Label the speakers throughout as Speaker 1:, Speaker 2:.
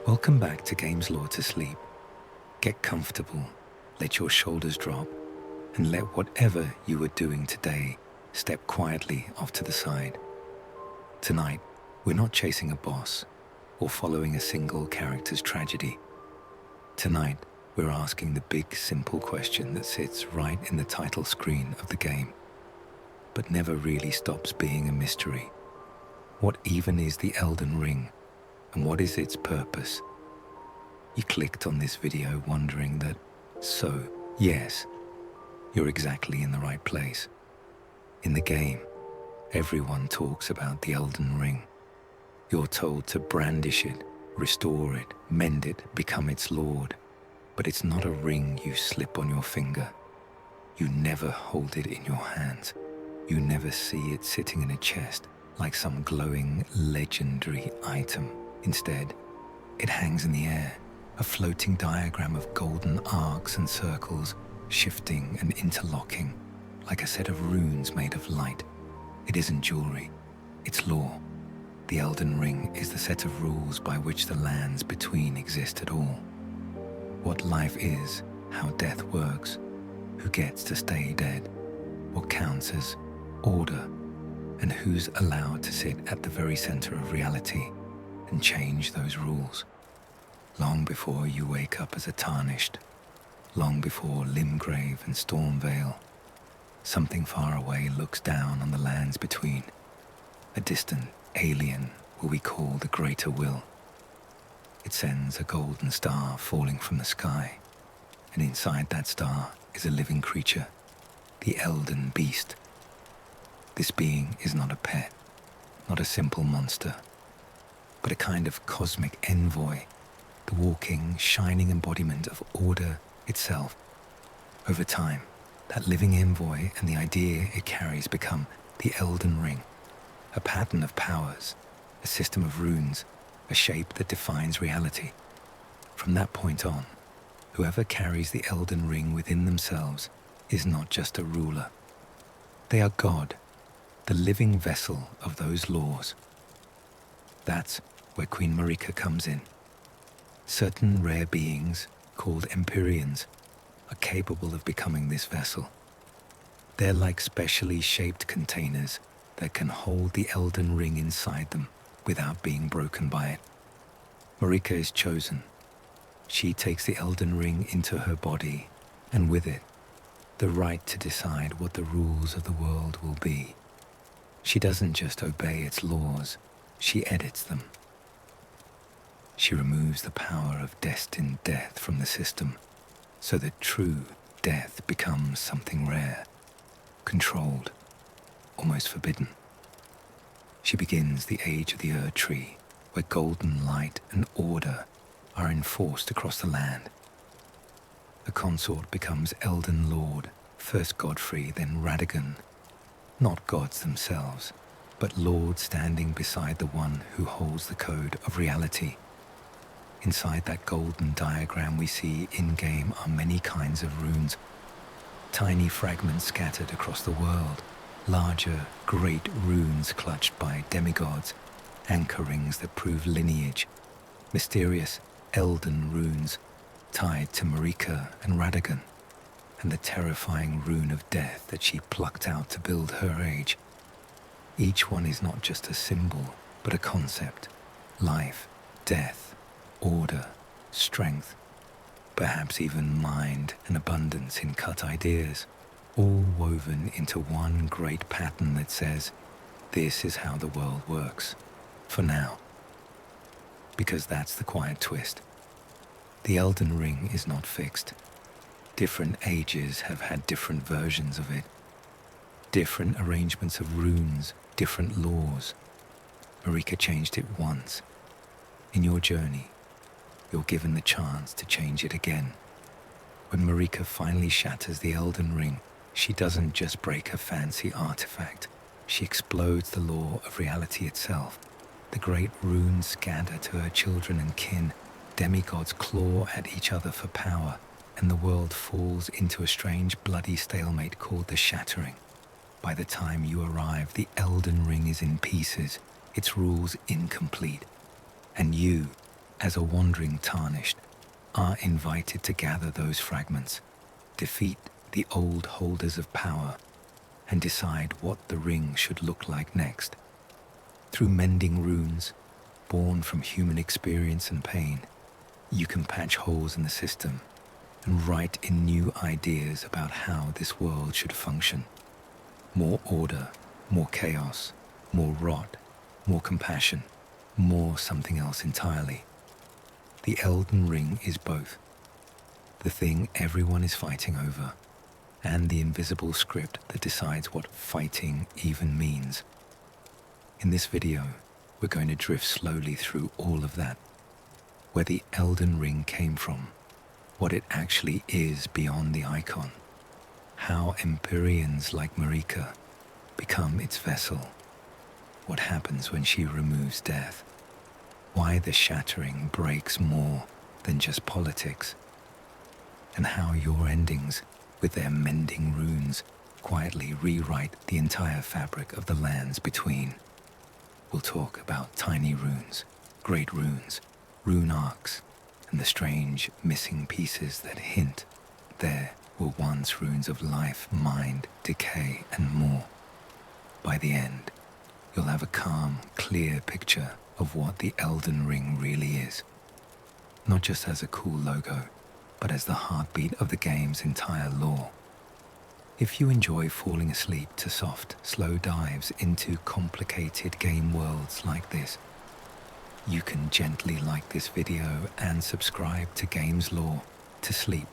Speaker 1: Welcome back to Games Lore to Sleep. Get comfortable, let your shoulders drop, and let whatever you were doing today step quietly off to the side. Tonight, we're not chasing a boss or following a single character's tragedy. Tonight, we're asking the big, simple question that sits right in the title screen of the game, but never really stops being a mystery. What even is the Elden Ring? And what is its purpose? You clicked on this video wondering that, so yes, you're exactly in the right place. In the game, everyone talks about the Elden Ring. You're told to brandish it, restore it, mend it, become its lord. But it's not a ring you slip on your finger. You never hold it in your hands. You never see it sitting in a chest like some glowing, legendary item. Instead, it hangs in the air, a floating diagram of golden arcs and circles, shifting and interlocking, like a set of runes made of light. It isn't jewelry, it's lore. The Elden Ring is the set of rules by which the lands between exist at all. What life is, how death works, who gets to stay dead, what counts as order, and who's allowed to sit at the very center of reality and change those rules. Long before you wake up as a Tarnished, long before Limgrave and Stormvale, something far away looks down on the lands between, a distant alien who we call the Greater Will. It sends a golden star falling from the sky, and inside that star is a living creature, the Elden Beast. This being is not a pet, not a simple monster, but a kind of cosmic envoy, the walking, shining embodiment of order itself. Over time, that living envoy and the idea it carries become the Elden Ring, a pattern of powers, a system of runes, a shape that defines reality. From that point on, whoever carries the Elden Ring within themselves is not just a ruler. They are God, the living vessel of those laws. That's where Queen Marika comes in. Certain rare beings, called Empyreans, are capable of becoming this vessel. They're like specially shaped containers that can hold the Elden Ring inside them without being broken by it. Marika is chosen. She takes the Elden Ring into her body, and with it, the right to decide what the rules of the world will be. She doesn't just obey its laws, she edits them. She removes the power of destined death from the system, so that true death becomes something rare, controlled, almost forbidden. She begins the age of the Erd Tree, where golden light and order are enforced across the land. The consort becomes Elden Lord, first Godfrey, then Radagon, not gods themselves, but lords standing beside the one who holds the code of reality. Inside that golden diagram we see in-game are many kinds of runes, tiny fragments scattered across the world, larger, great runes clutched by demigods, anchor rings that prove lineage, mysterious Elden runes tied to Marika and Radagon, and the terrifying rune of death that she plucked out to build her age. Each one is not just a symbol, but a concept. Life, death, order, strength, perhaps even mind and abundance in cut ideas, all woven into one great pattern that says, this is how the world works, for now. Because that's the quiet twist. The Elden Ring is not fixed. Different ages have had different versions of it, different arrangements of runes, different laws. Marika changed it once. In your journey, you're given the chance to change it again. When Marika finally shatters the Elden Ring, she doesn't just break a fancy artifact. She explodes the law of reality itself. The great runes scatter to her children and kin. Demigods claw at each other for power, and the world falls into a strange bloody stalemate called the shattering. By the time you arrive, the Elden Ring is in pieces, its rules incomplete, and you, as a wandering Tarnished, are invited to gather those fragments, defeat the old holders of power, and decide what the ring should look like next. Through mending runes, born from human experience and pain, you can patch holes in the system and write in new ideas about how this world should function. More order, more chaos, more rot, more compassion, more something else entirely. The Elden Ring is both. The thing everyone is fighting over, and the invisible script that decides what fighting even means. In this video, we're going to drift slowly through all of that, where the Elden Ring came from, what it actually is beyond the icon, how Empyreans like Marika become its vessel, what happens when she removes death, why the shattering breaks more than just politics, and how your endings, with their mending runes, quietly rewrite the entire fabric of the lands between. We'll talk about tiny runes, great runes, rune arcs, and the strange missing pieces that hint there were once runes of life, mind, decay, and more. By the end, you'll have a calm, clear picture of what the Elden Ring really is. Not just as a cool logo, but as the heartbeat of the game's entire lore. If you enjoy falling asleep to soft, slow dives into complicated game worlds like this, you can gently like this video and subscribe to Games Lore to sleep,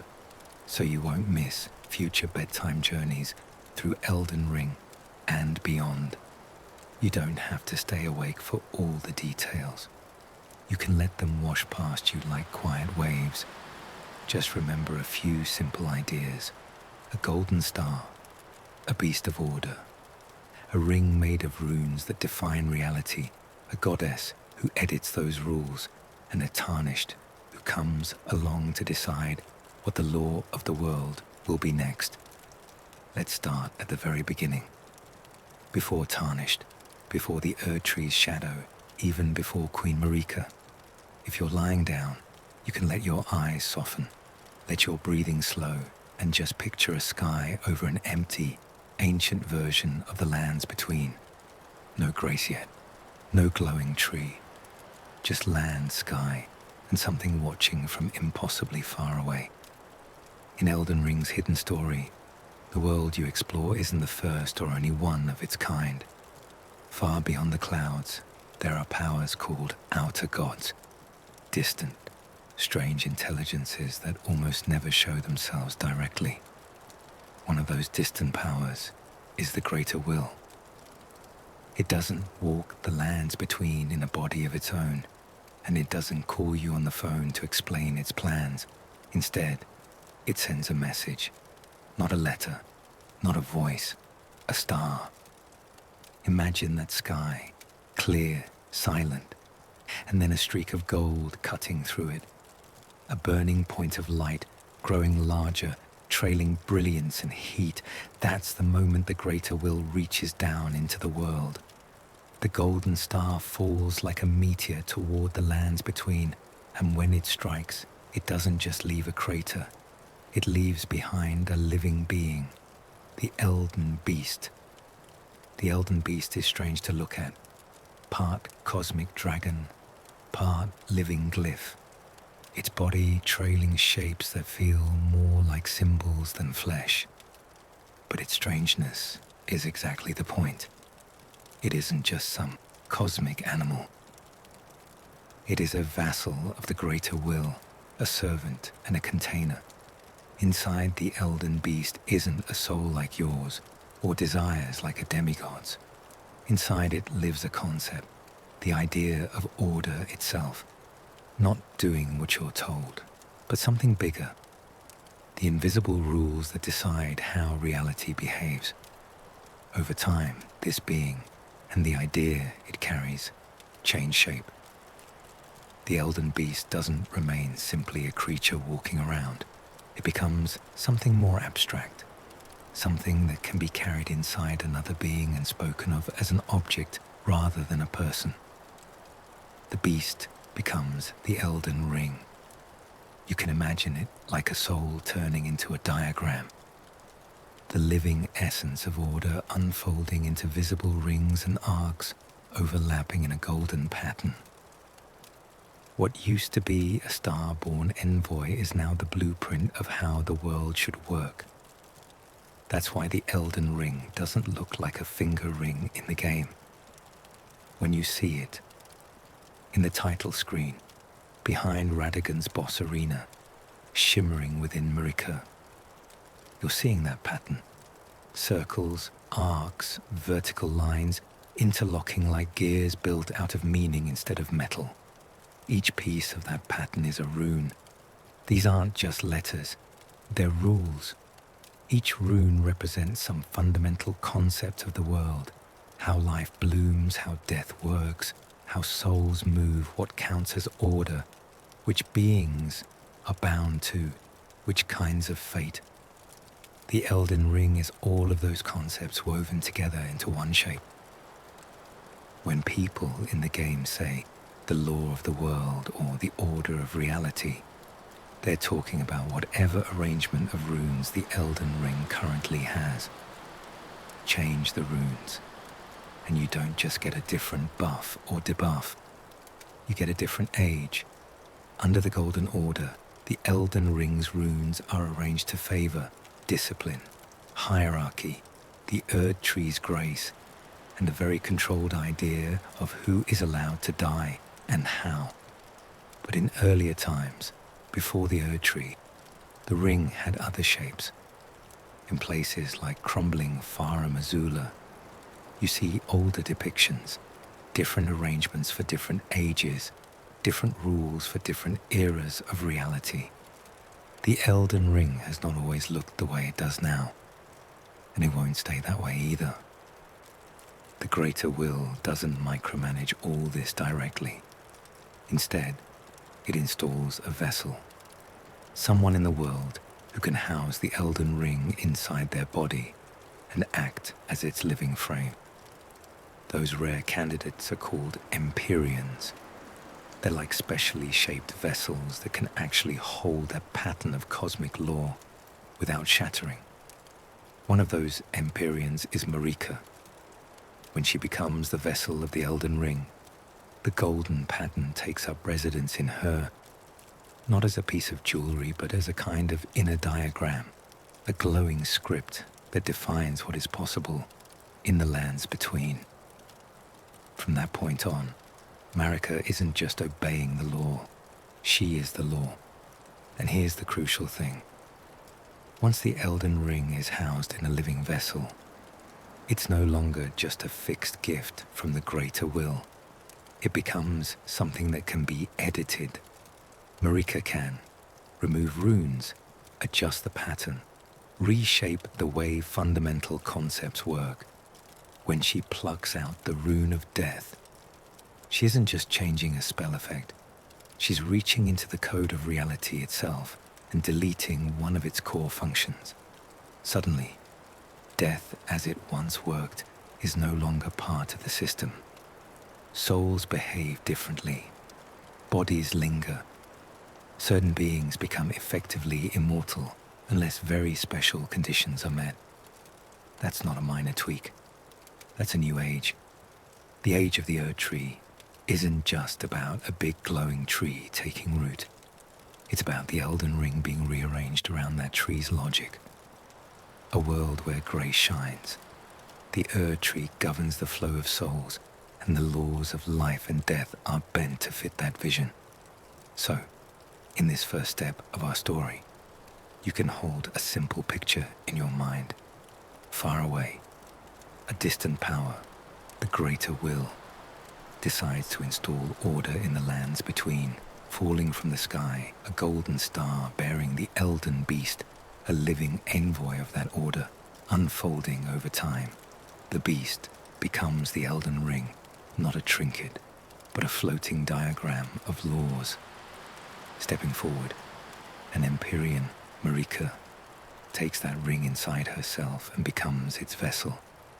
Speaker 1: so you won't miss future bedtime journeys through Elden Ring and beyond. You don't have to stay awake for all the details. You can let them wash past you like quiet waves. Just remember a few simple ideas: a golden star, a beast of order, a ring made of runes that define reality, a goddess who edits those rules, and a Tarnished who comes along to decide what the law of the world will be next. Let's start at the very beginning. Before Tarnished, before the Erdtree's shadow, even before Queen Marika. If you're lying down, you can let your eyes soften, let your breathing slow, and just picture a sky over an empty, ancient version of the lands between. No grace yet, no glowing tree, just land, sky, and something watching from impossibly far away. In Elden Ring's hidden story, the world you explore isn't the first or only one of its kind. Far beyond the clouds, there are powers called outer gods, distant, strange intelligences that almost never show themselves directly. One of those distant powers is the greater will. It doesn't walk the lands between in a body of its own, and it doesn't call you on the phone to explain its plans. Instead, it sends a message, not a letter, not a voice, a star. Imagine that sky, clear, silent, and then a streak of gold cutting through it. A burning point of light, growing larger, trailing brilliance and heat. That's the moment the greater will reaches down into the world. The golden star falls like a meteor toward the lands between, and when it strikes, it doesn't just leave a crater. It leaves behind a living being, the Elden Beast. The Elden Beast is strange to look at, part cosmic dragon, part living glyph. Its body trailing shapes that feel more like symbols than flesh. But its strangeness is exactly the point. It isn't just some cosmic animal. It is a vassal of the greater will, a servant and a container. Inside the Elden Beast isn't a soul like yours, or desires like a demigod's. Inside it lives a concept, the idea of order itself. Not doing what you're told, but something bigger. The invisible rules that decide how reality behaves. Over time, this being, and the idea it carries, change shape. The Elden Beast doesn't remain simply a creature walking around. It becomes something more abstract, something that can be carried inside another being and spoken of as an object rather than a person. The beast becomes the Elden Ring. You can imagine it like a soul turning into a diagram, the living essence of order unfolding into visible rings and arcs overlapping in a golden pattern. What used to be a star-born envoy is now the blueprint of how the world should work. That's why the Elden Ring doesn't look like a finger ring in the game. When you see it, in the title screen, behind Radagon's boss arena, shimmering within Marika, you're seeing that pattern. Circles, arcs, vertical lines, interlocking like gears built out of meaning instead of metal. Each piece of that pattern is a rune. These aren't just letters, they're rules. Each rune represents some fundamental concept of the world, how life blooms, how death works, how souls move, what counts as order, which beings are bound to, which kinds of fate. The Elden Ring is all of those concepts woven together into one shape. When people in the game say the law of the world or the order of reality, they're talking about whatever arrangement of runes the Elden Ring currently has. Change the runes, and you don't just get a different buff or debuff. You get a different age. Under the Golden Order, the Elden Ring's runes are arranged to favor discipline, hierarchy, the Erd Tree's grace, and a very controlled idea of who is allowed to die and how. But in earlier times, before the Erd Tree, the ring had other shapes. In places like crumbling Farum Azula, you see older depictions, different arrangements for different ages, different rules for different eras of reality. The Elden Ring has not always looked the way it does now, and it won't stay that way either. The Greater Will doesn't micromanage all this directly. Instead, it installs a vessel, someone in the world who can house the Elden Ring inside their body and act as its living frame. Those rare candidates are called Empyreans. They're like specially shaped vessels that can actually hold a pattern of cosmic law without shattering. One of those Empyreans is Marika. When she becomes the vessel of the Elden Ring, the golden pattern takes up residence in her, not as a piece of jewelry, but as a kind of inner diagram, a glowing script that defines what is possible in the lands between. From that point on, Marika isn't just obeying the law, she is the law. And here's the crucial thing. Once the Elden Ring is housed in a living vessel, it's no longer just a fixed gift from the Greater Will. It becomes something that can be edited. Marika can remove runes, adjust the pattern, reshape the way fundamental concepts work. When she plucks out the rune of death, she isn't just changing a spell effect. She's reaching into the code of reality itself and deleting one of its core functions. Suddenly, death as it once worked is no longer part of the system. Souls behave differently. Bodies linger. Certain beings become effectively immortal unless very special conditions are met. That's not a minor tweak. That's a new age. The age of the Erd Tree isn't just about a big glowing tree taking root. It's about the Elden Ring being rearranged around that tree's logic. A world where grey shines. The Erd Tree governs the flow of souls, and the laws of life and death are bent to fit that vision. So, in this first step of our story, you can hold a simple picture in your mind. Far away, a distant power, the Greater Will, decides to install order in the lands between, falling from the sky, a golden star bearing the Elden Beast, a living envoy of that order, unfolding over time. The beast becomes the Elden Ring, not a trinket, but a floating diagram of laws. Stepping forward, an Empyrean, Marika, takes that ring inside herself and becomes its vessel,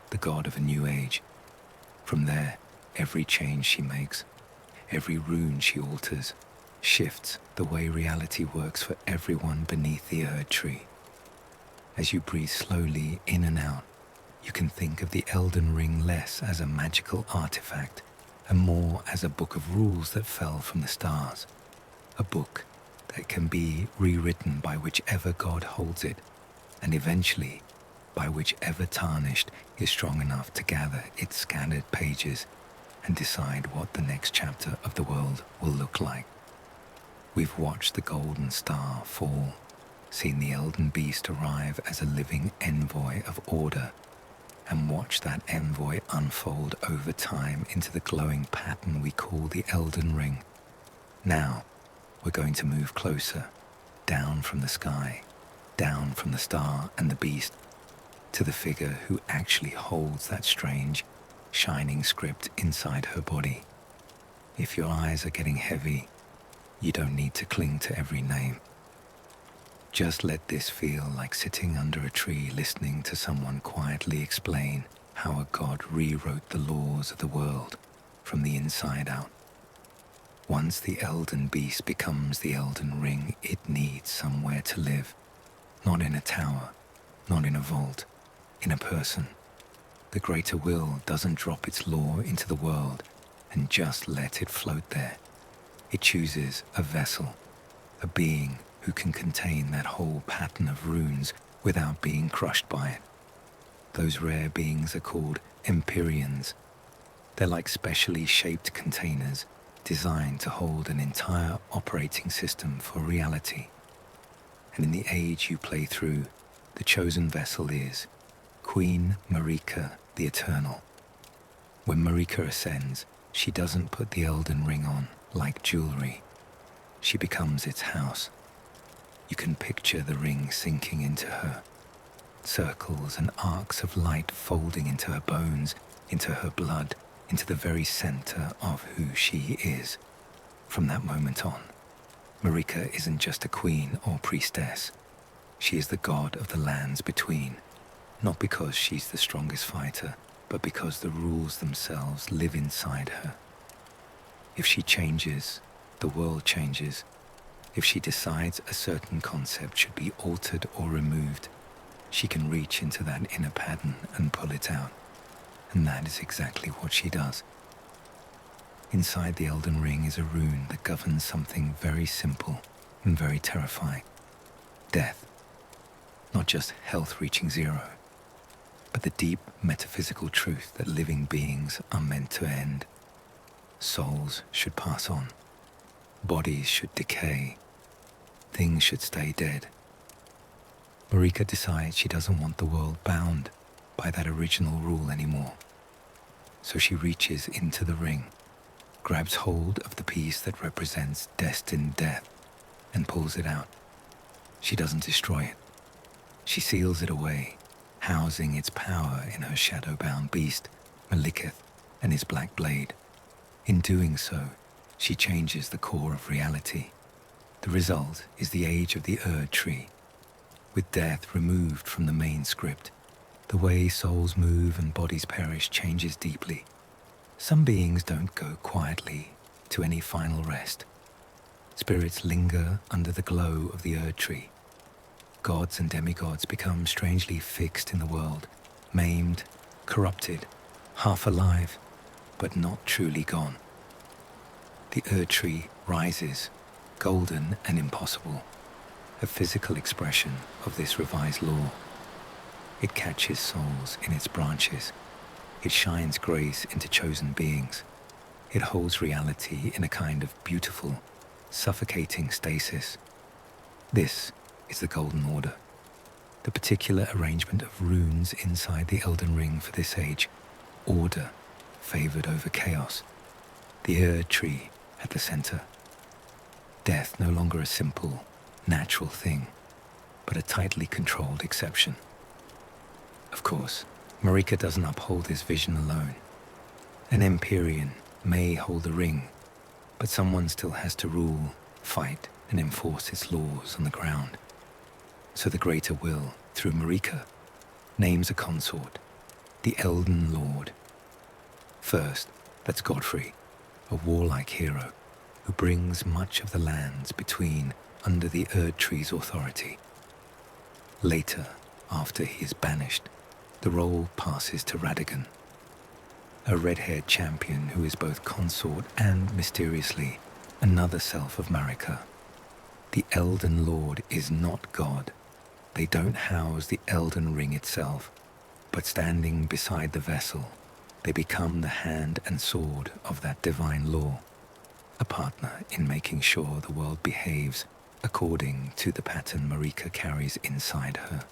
Speaker 1: the god of a new age. From there, every change she makes, Every rune she alters shifts the way reality works for everyone beneath the Erd tree. As you breathe slowly in and out, you can think of the Elden Ring less as a magical artifact and more as a book of rules that fell from the stars. A book that can be rewritten by whichever god holds it, and eventually by whichever Tarnished is strong enough to gather its scattered pages and decide what the next chapter of the world will look like. We've watched the golden star fall, seen the Elden Beast arrive as a living envoy of order, and watched that envoy unfold over time into the glowing pattern we call the Elden Ring. Now, we're going to move closer, down from the sky, down from the star and the beast, to the figure who actually holds that strange, shining script inside her body. If your eyes are getting heavy, you don't need to cling to every name. Just let this feel like sitting under a tree listening to someone quietly explain how a god rewrote the laws of the world from the inside out. Once the Elden Beast becomes the Elden Ring, it needs somewhere to live. Not in a tower, not in a vault, in a person. The greater will doesn't drop its law into the world and just let it float there. It chooses a vessel, a being who can contain that whole pattern of runes without being crushed by it. Those rare beings are called Empyreans. They're like specially shaped containers designed to hold an entire operating system for reality. And in the age you play through, the chosen vessel is Queen Marika the Eternal. When Marika ascends, she doesn't put the Elden Ring on like jewelry. She becomes its house. You can picture the ring sinking into her, circles and arcs of light folding into her bones, into her blood, into the very center of who she is. From that moment on, Marika isn't just a queen or priestess. She is the god of the lands between, not because she's the strongest fighter, but because the rules themselves live inside her. If she changes, the world changes. If she decides a certain concept should be altered or removed, she can reach into that inner pattern and pull it out. And that is exactly what she does. Inside the Elden Ring is a rune that governs something very simple and very terrifying. Death. Not just health reaching zero, but the deep metaphysical truth that living beings are meant to end. Souls should pass on. Bodies should decay. Things should stay dead. Marika decides she doesn't want the world bound by that original rule anymore. So she reaches into the ring, grabs hold of the piece that represents destined death, and pulls it out. She doesn't destroy it. She seals it away, housing its power in her shadow-bound beast, Maliketh, and his black blade. In doing so, she changes the core of reality. The result is the age of the Erd tree. With death removed from the main script, the way souls move and bodies perish changes deeply. Some beings don't go quietly to any final rest. Spirits linger under the glow of the Erd tree. Gods and demigods become strangely fixed in the world, maimed, corrupted, half alive, but not truly gone. The Erd tree rises, golden and impossible, a physical expression of this revised law. It catches souls in its branches. It shines grace into chosen beings. It holds reality in a kind of beautiful, suffocating stasis. This is the Golden Order, the particular arrangement of runes inside the Elden Ring for this age. Order favored over chaos. The Erd tree at the center. Death no longer a simple, natural thing, but a tightly controlled exception. Of course, Marika doesn't uphold this vision alone. An Empyrean may hold the ring, but someone still has to rule, fight, and enforce its laws on the ground. So the greater will, through Marika, names a consort, the Elden Lord. First, that's Godfrey, a warlike hero who brings much of the lands between under the Erd Tree's authority. Later, after he is banished, the role passes to Radagon, a red-haired champion who is both consort and, mysteriously, another self of Marika. The Elden Lord is not God. They don't house the Elden Ring itself, but standing beside the vessel, they become the hand and sword of that divine law, a partner in making sure the world behaves according to the pattern Marika carries inside her.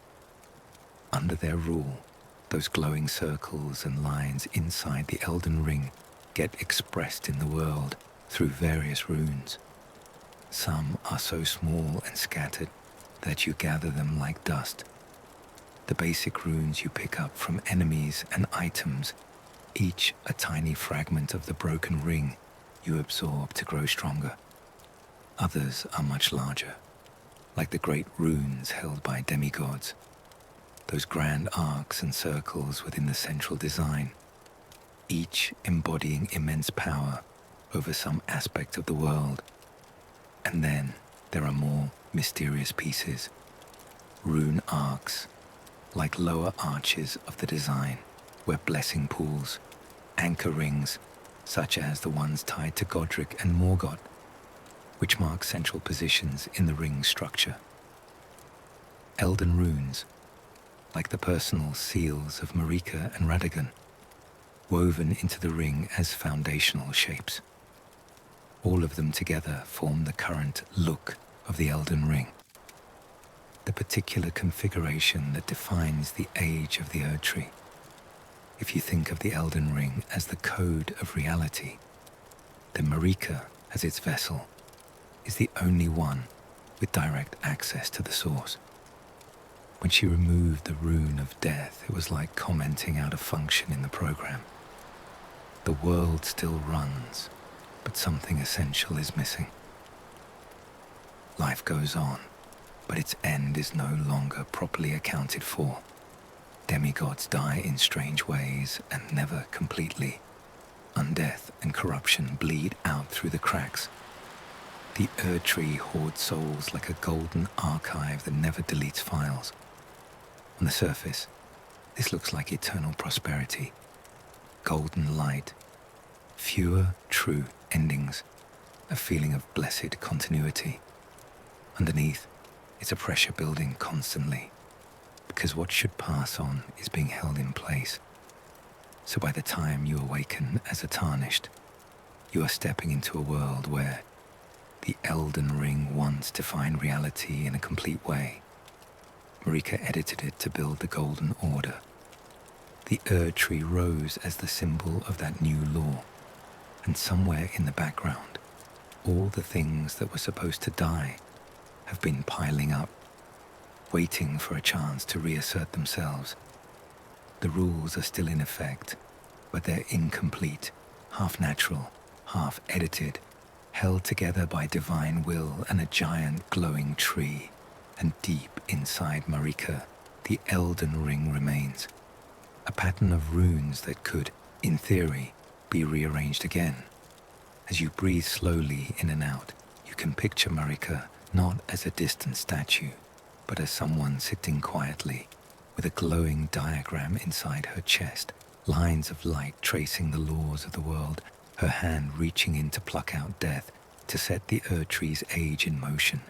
Speaker 1: Under their rule, those glowing circles and lines inside the Elden Ring get expressed in the world through various runes. Some are so small and scattered that you gather them like dust. The basic runes you pick up from enemies and items, each a tiny fragment of the broken ring you absorb to grow stronger. Others are much larger, like the great runes held by demigods, those grand arcs and circles within the central design, each embodying immense power over some aspect of the world. And then there are more mysterious pieces, rune arcs, like lower arches of the design, where blessing pools, anchor rings, such as the ones tied to Godric and Morgoth, which mark central positions in the ring's structure. Elden runes, like the personal seals of Marika and Radagon, woven into the ring as foundational shapes. All of them together form the current look of the Elden Ring, the particular configuration that defines the age of the Erd Tree. If you think of the Elden Ring as the code of reality, then Marika, as its vessel, is the only one with direct access to the source. When she removed the rune of death, it was like commenting out a function in the program. The world still runs, but something essential is missing. Life goes on, but its end is no longer properly accounted for. Demigods die in strange ways and never completely. Undeath and corruption bleed out through the cracks. The Erd Tree hoards souls like a golden archive that never deletes files. On the surface, this looks like eternal prosperity, golden light, fewer true endings, a feeling of blessed continuity. Underneath, it's a pressure building constantly, because what should pass on is being held in place. So by the time you awaken as a Tarnished, you are stepping into a world where the Elden Ring once defined reality in a complete way. Marika edited it to build the Golden Order. The Erd Tree rose as the symbol of that new law, and somewhere in the background, all the things that were supposed to die have been piling up, waiting for a chance to reassert themselves. The rules are still in effect, but they're incomplete, half-natural, half-edited, held together by divine will and a giant glowing tree. And deep inside Marika, the Elden Ring remains, a pattern of runes that could, in theory, be rearranged again. As you breathe slowly in and out, you can picture Marika not as a distant statue, but as someone sitting quietly, with a glowing diagram inside her chest, lines of light tracing the laws of the world, her hand reaching in to pluck out death, to set the Erd Tree's age in motion.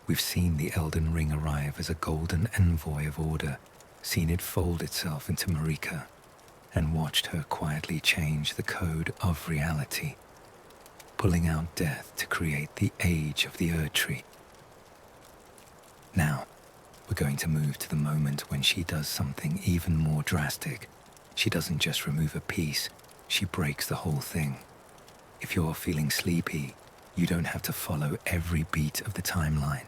Speaker 1: We've seen the Elden Ring arrive as a golden envoy of order, seen it fold itself into Marika, and watched her quietly change the code of reality, pulling out death to create the age of the Erd Tree. Now, we're going to move to the moment when she does something even more drastic. She doesn't just remove a piece, she breaks the whole thing. If you're feeling sleepy, you don't have to follow every beat of the timeline.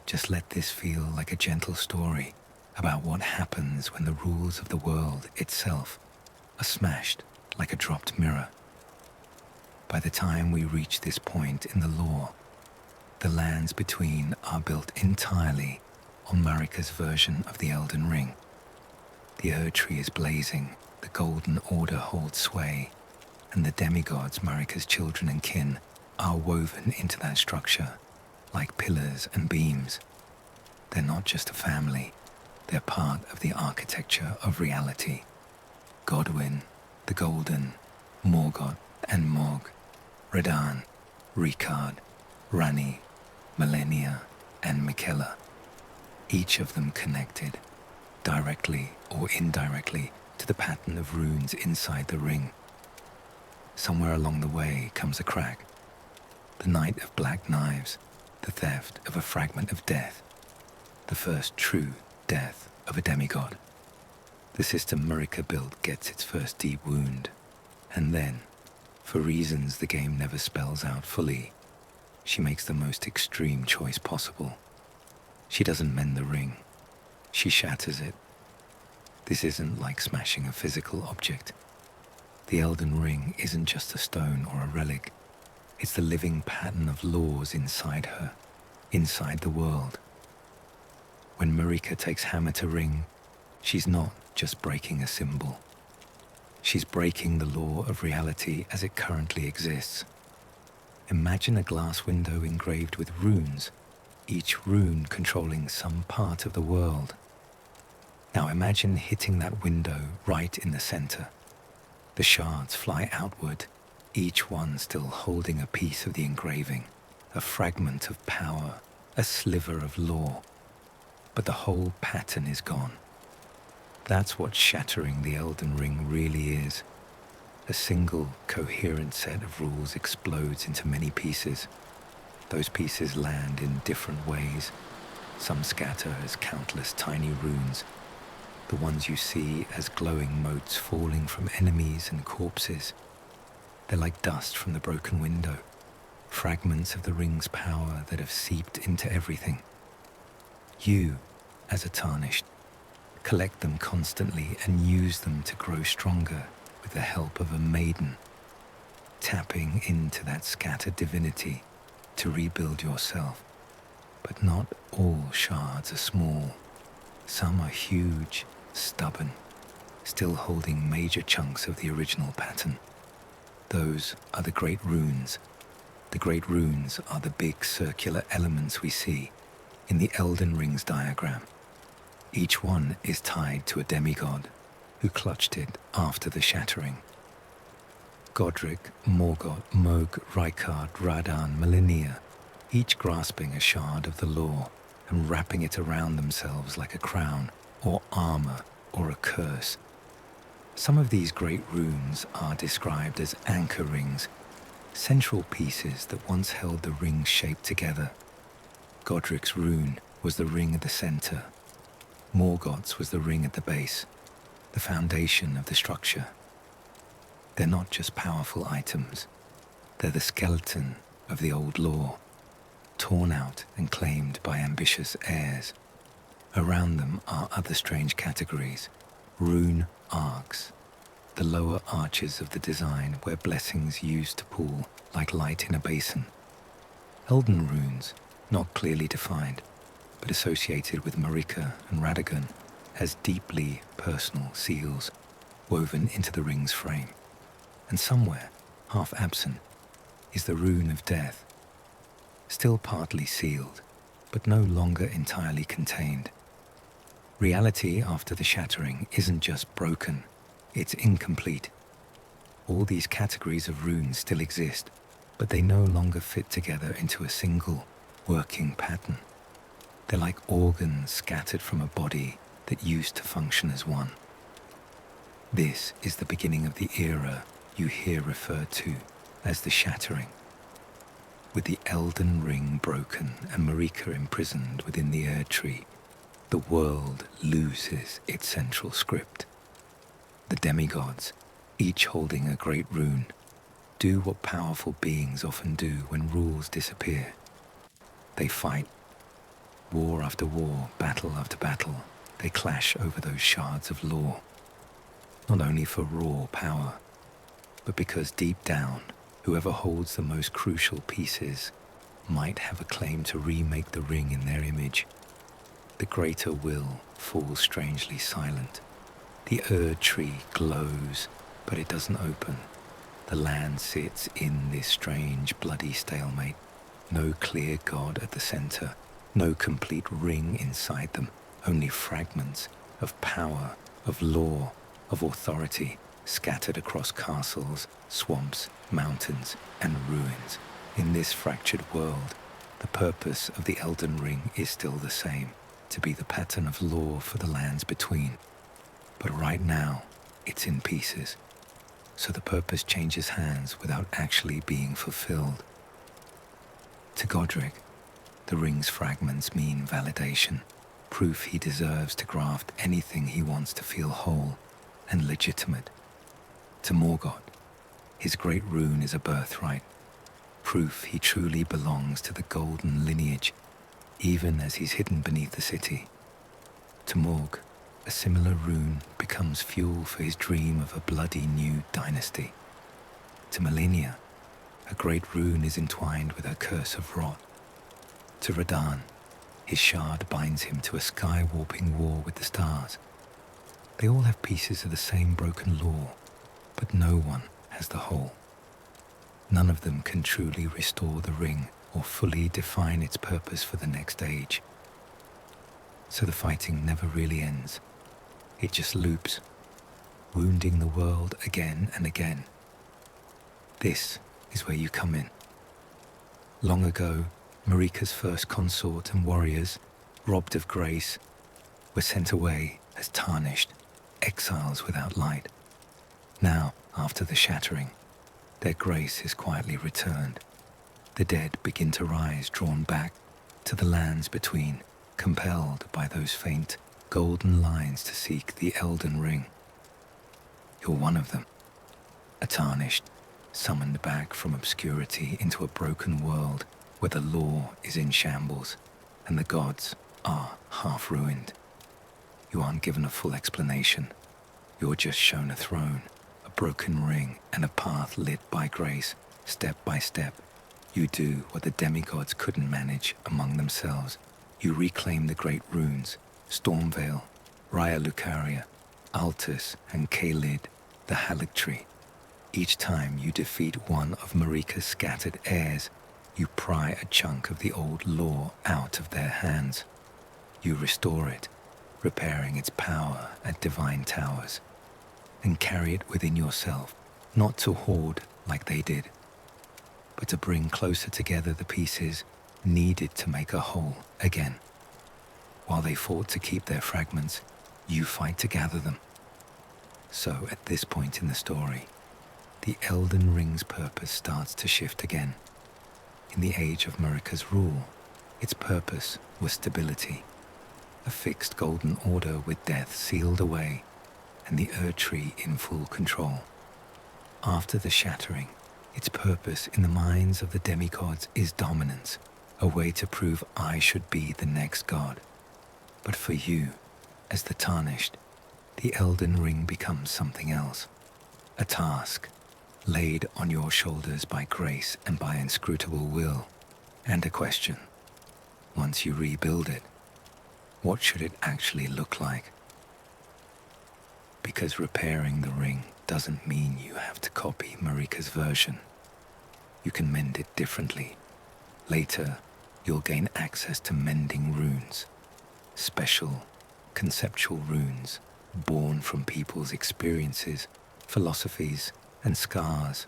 Speaker 1: Just let this feel like a gentle story about what happens when the rules of the world itself are smashed like a dropped mirror. By the time we reach this point in the lore, the lands between are built entirely on Marika's version of the Elden Ring. The Erd Tree is blazing, the Golden Order holds sway, and the demigods, Marika's children and kin, are woven into that structure like pillars and beams. They're not just a family, they're part of the architecture of reality. Godwyn, the Golden, Morgoth and Mog, Redan, Ricard, Rani, Millennia, and Mikella, each of them connected, directly or indirectly, to the pattern of runes inside the ring. Somewhere along the way comes a crack. The Night of Black Knives, the theft of a fragment of death, the first true death of a demigod. The system Marika built gets its first deep wound, and then, for reasons the game never spells out fully, she makes the most extreme choice possible. She doesn't mend the ring, she shatters it. This isn't like smashing a physical object. The Elden Ring isn't just a stone or a relic. It's the living pattern of laws inside her, inside the world. When Marika takes hammer to ring, she's not just breaking a symbol. She's breaking the law of reality as it currently exists. Imagine a glass window engraved with runes, each rune controlling some part of the world. Now imagine hitting that window right in the center. The shards fly outward, each one still holding a piece of the engraving, a fragment of power, a sliver of law. But the whole pattern is gone. That's what shattering the Elden Ring really is. A single, coherent set of rules explodes into many pieces. Those pieces land in different ways. Some scatter as countless tiny runes, the ones you see as glowing motes falling from enemies and corpses. They're like dust from the broken window, fragments of the ring's power that have seeped into everything. You, as a Tarnished, collect them constantly and use them to grow stronger with the help of a maiden, tapping into that scattered divinity to rebuild yourself. But not all shards are small. Some are huge, stubborn, still holding major chunks of the original pattern. Those are the Great Runes. The Great Runes are the big circular elements we see in the Elden Ring's diagram. Each one is tied to a demigod who clutched it after the shattering. Godric, Morgoth, Mohg, Rykard, Radan, Millennia, each grasping a shard of the law and wrapping it around themselves like a crown or armor or a curse. Some of these great runes are described as anchor rings, central pieces that once held the ring's shape together. Godric's rune was the ring at the center. Morgoth's was the ring at the base, the foundation of the structure. They're not just powerful items. They're the skeleton of the old law, torn out and claimed by ambitious heirs. Around them are other strange categories. Rune arcs, the lower arches of the design where blessings used to pool like light in a basin. Elden runes, not clearly defined, but associated with Marika and Radagon as deeply personal seals woven into the ring's frame. And somewhere, half absent, is the rune of death, still partly sealed, but no longer entirely contained. Reality after the shattering isn't just broken, it's incomplete. All these categories of runes still exist, but they no longer fit together into a single, working pattern. They're like organs scattered from a body that used to function as one. This is the beginning of the era you hear referred to as the shattering. With the Elden Ring broken and Marika imprisoned within the Erd Tree, the world loses its central script. The demigods, each holding a great rune, do what powerful beings often do when rules disappear. They fight. War after war, battle after battle, they clash over those shards of law. Not only for raw power, but because deep down, whoever holds the most crucial pieces might have a claim to remake the ring in their image. The greater will falls strangely silent. The Erd Tree glows, but it doesn't open. The land sits in this strange, bloody stalemate. No clear god at the center, no complete ring inside them, only fragments of power, of law, of authority, scattered across castles, swamps, mountains, and ruins. In this fractured world, the purpose of the Elden Ring is still the same, to be the pattern of law for the lands between. But right now, it's in pieces, so the purpose changes hands without actually being fulfilled. To Godric, the ring's fragments mean validation, proof he deserves to graft anything he wants to feel whole and legitimate. To Morgoth, his great rune is a birthright, proof he truly belongs to the golden lineage, even as he's hidden beneath the city. To Morg, a similar rune becomes fuel for his dream of a bloody new dynasty. To Melania, a great rune is entwined with her curse of rot. To Radahn, his shard binds him to a sky-warping war with the stars. They all have pieces of the same broken law, but no one has the whole. None of them can truly restore the ring or fully define its purpose for the next age. So the fighting never really ends. It just loops, wounding the world again and again. This is where you come in. Long ago, Marika's first consort and warriors, robbed of grace, were sent away as tarnished, exiles without light. Now, after the shattering, their grace is quietly returned. The dead begin to rise, drawn back to the lands between, compelled by those faint, golden lines to seek the Elden Ring. You're one of them, a tarnished, summoned back from obscurity into a broken world where the law is in shambles and the gods are half ruined. You aren't given a full explanation. You're just shown a throne, a broken ring, and a path lit by grace, step by step. You do what the demigods couldn't manage among themselves. You reclaim the great runes, Stormveil, Raya Lucaria, Altus, and Caelid, the Haligtree. Each time you defeat one of Marika's scattered heirs, you pry a chunk of the old law out of their hands. You restore it, repairing its power at divine towers, and carry it within yourself, not to hoard like they did, but to bring closer together the pieces needed to make a whole again. While they fought to keep their fragments, you fight to gather them. So at this point in the story, the Elden Ring's purpose starts to shift again. In the age of Marika's rule, its purpose was stability, a fixed golden order with death sealed away and the Erdtree in full control. After the shattering, its purpose in the minds of the demigods is dominance, a way to prove I should be the next god. But for you, as the Tarnished, the Elden Ring becomes something else, a task laid on your shoulders by grace and by inscrutable will, and a question. Once you rebuild it, what should it actually look like? Because repairing the ring doesn't mean you have to copy Marika's version. You can mend it differently. Later, you'll gain access to mending runes, special, conceptual runes born from people's experiences, philosophies, and scars.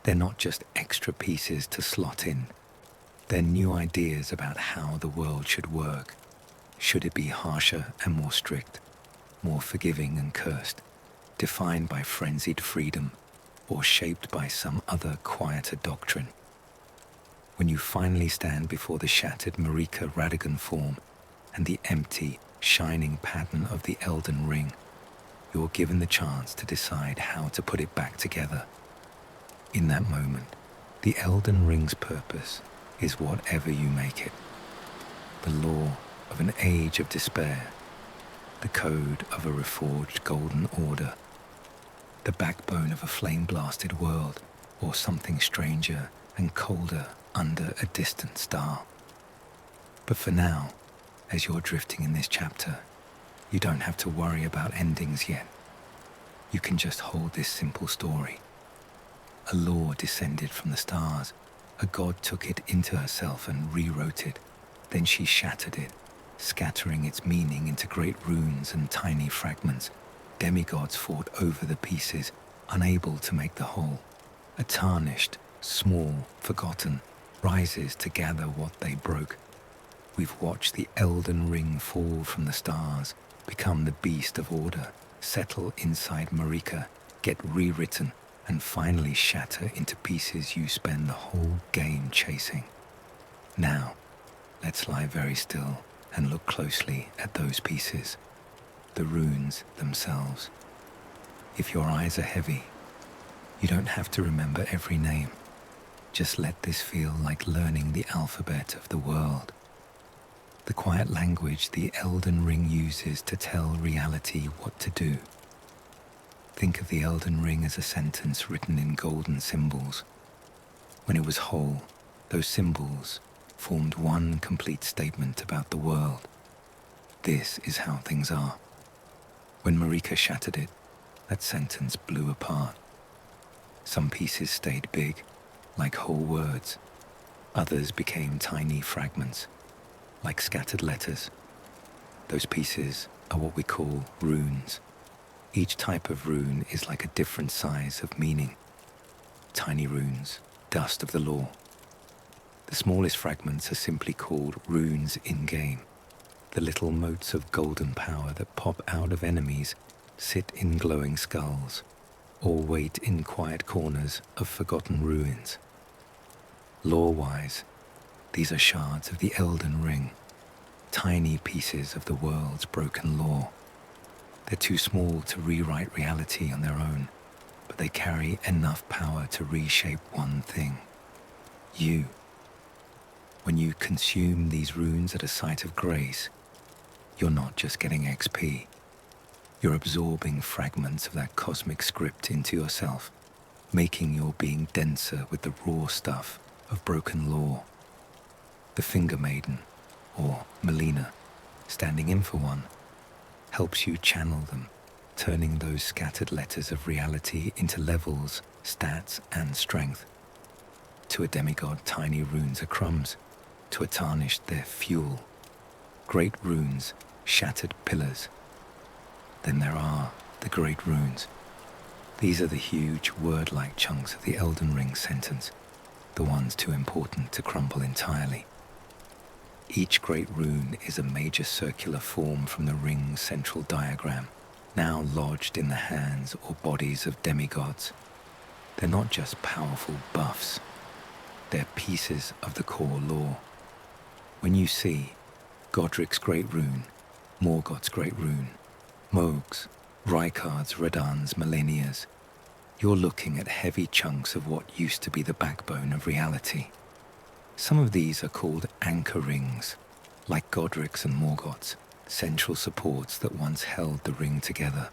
Speaker 1: They're not just extra pieces to slot in. They're new ideas about how the world should work. Should it be harsher and more strict, more forgiving and cursed, defined by frenzied freedom, or shaped by some other quieter doctrine? When you finally stand before the shattered Marika Radagon form and the empty, shining pattern of the Elden Ring, you're given the chance to decide how to put it back together. In that moment, the Elden Ring's purpose is whatever you make it. The law of an age of despair, the code of a reforged golden order, the backbone of a flame-blasted world, or something stranger and colder under a distant star. But for now, as you're drifting in this chapter, you don't have to worry about endings yet. You can just hold this simple story. A law descended from the stars. A god took it into herself and rewrote it. Then she shattered it, scattering its meaning into great runes and tiny fragments. Demigods fought over the pieces, unable to make the whole. A tarnished, small, forgotten, rises to gather what they broke. We've watched the Elden Ring fall from the stars, become the beast of order, settle inside Marika, get rewritten, and finally shatter into pieces you spend the whole game chasing. Now, let's lie very still and look closely at those pieces, the runes themselves. If your eyes are heavy, you don't have to remember every name. Just let this feel like learning the alphabet of the world. The quiet language the Elden Ring uses to tell reality what to do. Think of the Elden Ring as a sentence written in golden symbols. When it was whole, those symbols formed one complete statement about the world. This is how things are. When Marika shattered it, that sentence blew apart. Some pieces stayed big, like whole words. Others became tiny fragments, like scattered letters. Those pieces are what we call runes. Each type of rune is like a different size of meaning. Tiny runes, dust of the law. The smallest fragments are simply called runes in-game. The little motes of golden power that pop out of enemies sit in glowing skulls, or wait in quiet corners of forgotten ruins. Lore-wise, these are shards of the Elden Ring, tiny pieces of the world's broken lore. They're too small to rewrite reality on their own, but they carry enough power to reshape one thing: you. When you consume these runes at a site of grace, you're not just getting XP. You're absorbing fragments of that cosmic script into yourself, making your being denser with the raw stuff of broken lore. The Finger Maiden, or Melina, standing in for one, helps you channel them, turning those scattered letters of reality into levels, stats, and strength. To a demigod, tiny runes are crumbs. To a tarnished, they're fuel. Great runes, shattered pillars. Then there are the great runes. These are the huge word-like chunks of the Elden Ring sentence, the ones too important to crumble entirely. Each great rune is a major circular form from the ring's central diagram, now lodged in the hands or bodies of demigods. They're not just powerful buffs, they're pieces of the core lore. When you see Godric's great rune, Morgoth's great rune, Mohg's, Rykard's, Radahn's, Malenia's, you're looking at heavy chunks of what used to be the backbone of reality. Some of these are called anchor rings, like Godric's and Morgoth's, central supports that once held the ring together.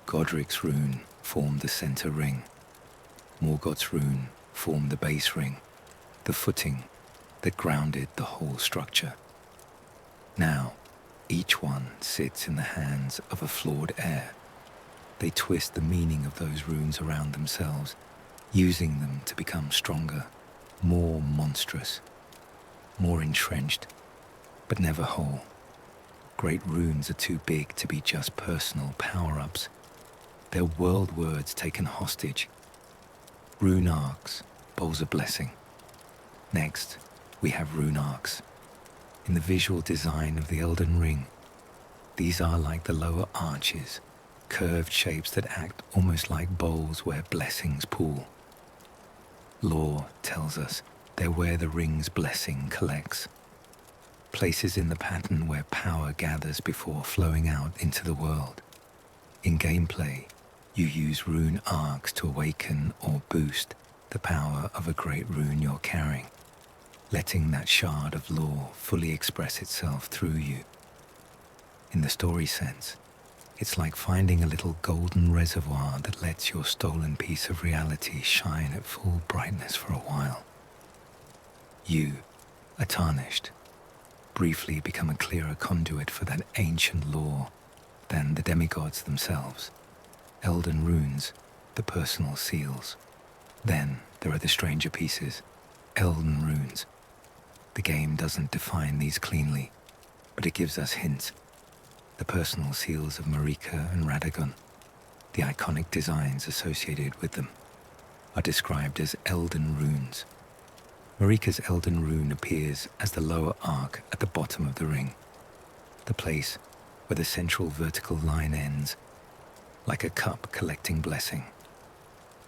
Speaker 1: Godric's rune formed the center ring. Morgoth's rune formed the base ring, the footing that grounded the whole structure. Now, each one sits in the hands of a flawed heir. They twist the meaning of those runes around themselves, using them to become stronger, more monstrous, more entrenched, but never whole. Great runes are too big to be just personal power-ups. They're world words taken hostage. Rune arcs, bowls of blessing. Next, we have rune arcs. In the visual design of the Elden Ring, these are like the lower arches, curved shapes that act almost like bowls where blessings pool. Lore tells us they're where the ring's blessing collects. Places in the pattern where power gathers before flowing out into the world. In gameplay, you use rune arcs to awaken or boost the power of a great rune you're carrying, letting that shard of lore fully express itself through you. In the story sense, it's like finding a little golden reservoir that lets your stolen piece of reality shine at full brightness for a while. You, a Tarnished, briefly become a clearer conduit for that ancient lore than the demigods themselves. Elden runes, the personal seals. Then there are the stranger pieces, Elden runes. The game doesn't define these cleanly, but it gives us hints. The personal seals of Marika and Radagon, the iconic designs associated with them, are described as Elden runes. Marika's Elden rune appears as the lower arc at the bottom of the ring, the place where the central vertical line ends, like a cup collecting blessing.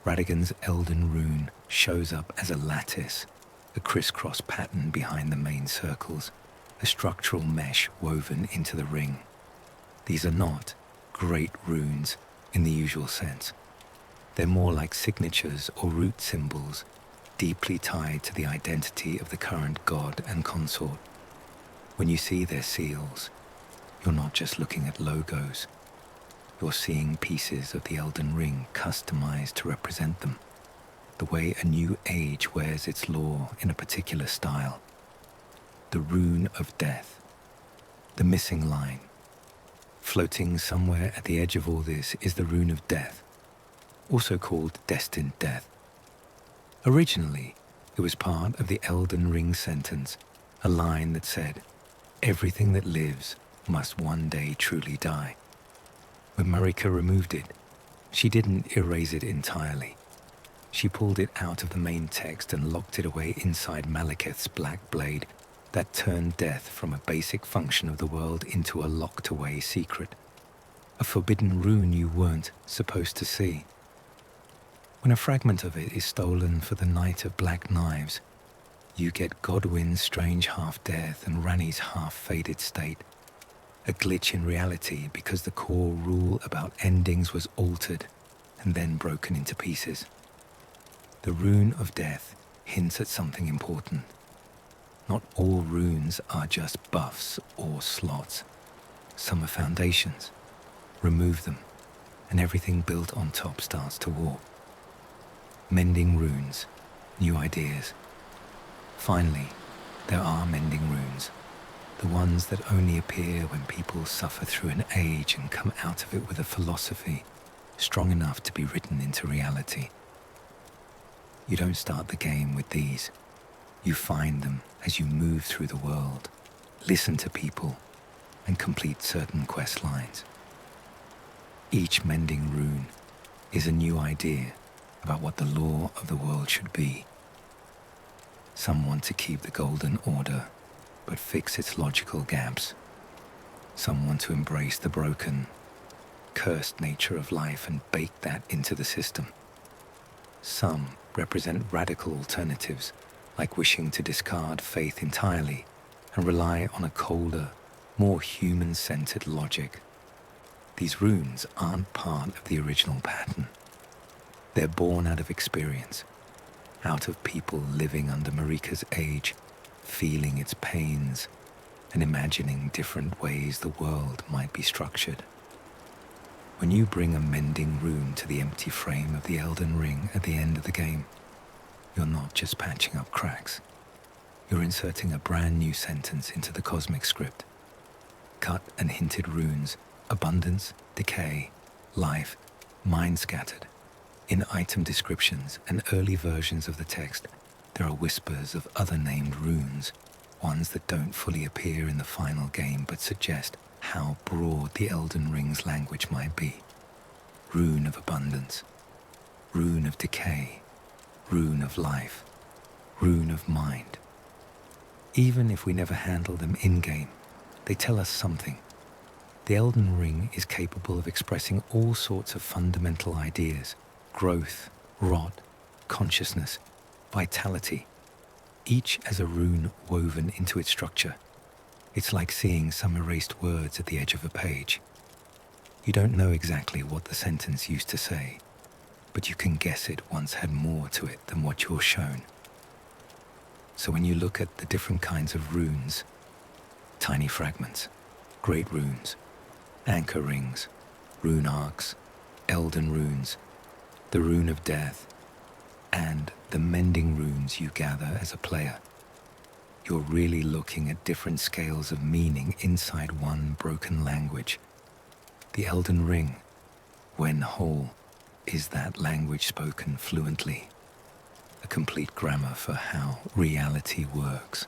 Speaker 1: Radagon's Elden rune shows up as a lattice, a crisscross pattern behind the main circles, a structural mesh woven into the ring. These are not great runes in the usual sense. They're more like signatures or root symbols, deeply tied to the identity of the current god and consort. When you see their seals, you're not just looking at logos. You're seeing pieces of the Elden Ring customized to represent them, the way a new age wears its lore in a particular style. The rune of death, the missing line. Floating somewhere at the edge of all this is the rune of death, also called destined death. Originally, it was part of the Elden Ring sentence, a line that said, "Everything that lives must one day truly die." When Marika removed it, she didn't erase it entirely. She pulled it out of the main text and locked it away inside Malekith's black blade that turned death from a basic function of the world into a locked-away secret, a forbidden rune you weren't supposed to see. When a fragment of it is stolen for the Knight of Black Knives, you get Godwyn's strange half-death and Ranni's half-faded state, a glitch in reality because the core rule about endings was altered and then broken into pieces. The rune of death hints at something important. Not all runes are just buffs or slots. Some are foundations. Remove them, and everything built on top starts to warp. Mending runes, new ideas. Finally, there are mending runes, the ones that only appear when people suffer through an age and come out of it with a philosophy strong enough to be written into reality. You don't start the game with these. You find them as you move through the world, listen to people, and complete certain quest lines. Each mending rune is a new idea about what the law of the world should be. Some want to keep the Golden Order, but fix its logical gaps. Some want to embrace the broken, cursed nature of life and bake that into the system. Some represent radical alternatives, like wishing to discard faith entirely and rely on a colder, more human-centered logic. These runes aren't part of the original pattern. They're born out of experience, out of people living under Marika's age, feeling its pains, and imagining different ways the world might be structured. When you bring a mending rune to the empty frame of the Elden Ring at the end of the game, you're not just patching up cracks. You're inserting a brand new sentence into the cosmic script. Cut and hinted runes, abundance, decay, life, mind scattered. In item descriptions and early versions of the text, there are whispers of other named runes, ones that don't fully appear in the final game but suggest how broad the Elden Ring's language might be. Rune of abundance, rune of decay, rune of life, rune of mind. Even if we never handle them in-game, they tell us something. The Elden Ring is capable of expressing all sorts of fundamental ideas: growth, rot, consciousness, vitality, each as a rune woven into its structure. It's like seeing some erased words at the edge of a page. You don't know exactly what the sentence used to say, but you can guess it once had more to it than what you're shown. So when you look at the different kinds of runes, tiny fragments, great runes, anchor rings, rune arcs, Elden runes, the rune of death, and the mending runes you gather as a player, you're really looking at different scales of meaning inside one broken language. The Elden Ring, when whole, is that language spoken fluently, a complete grammar for how reality works.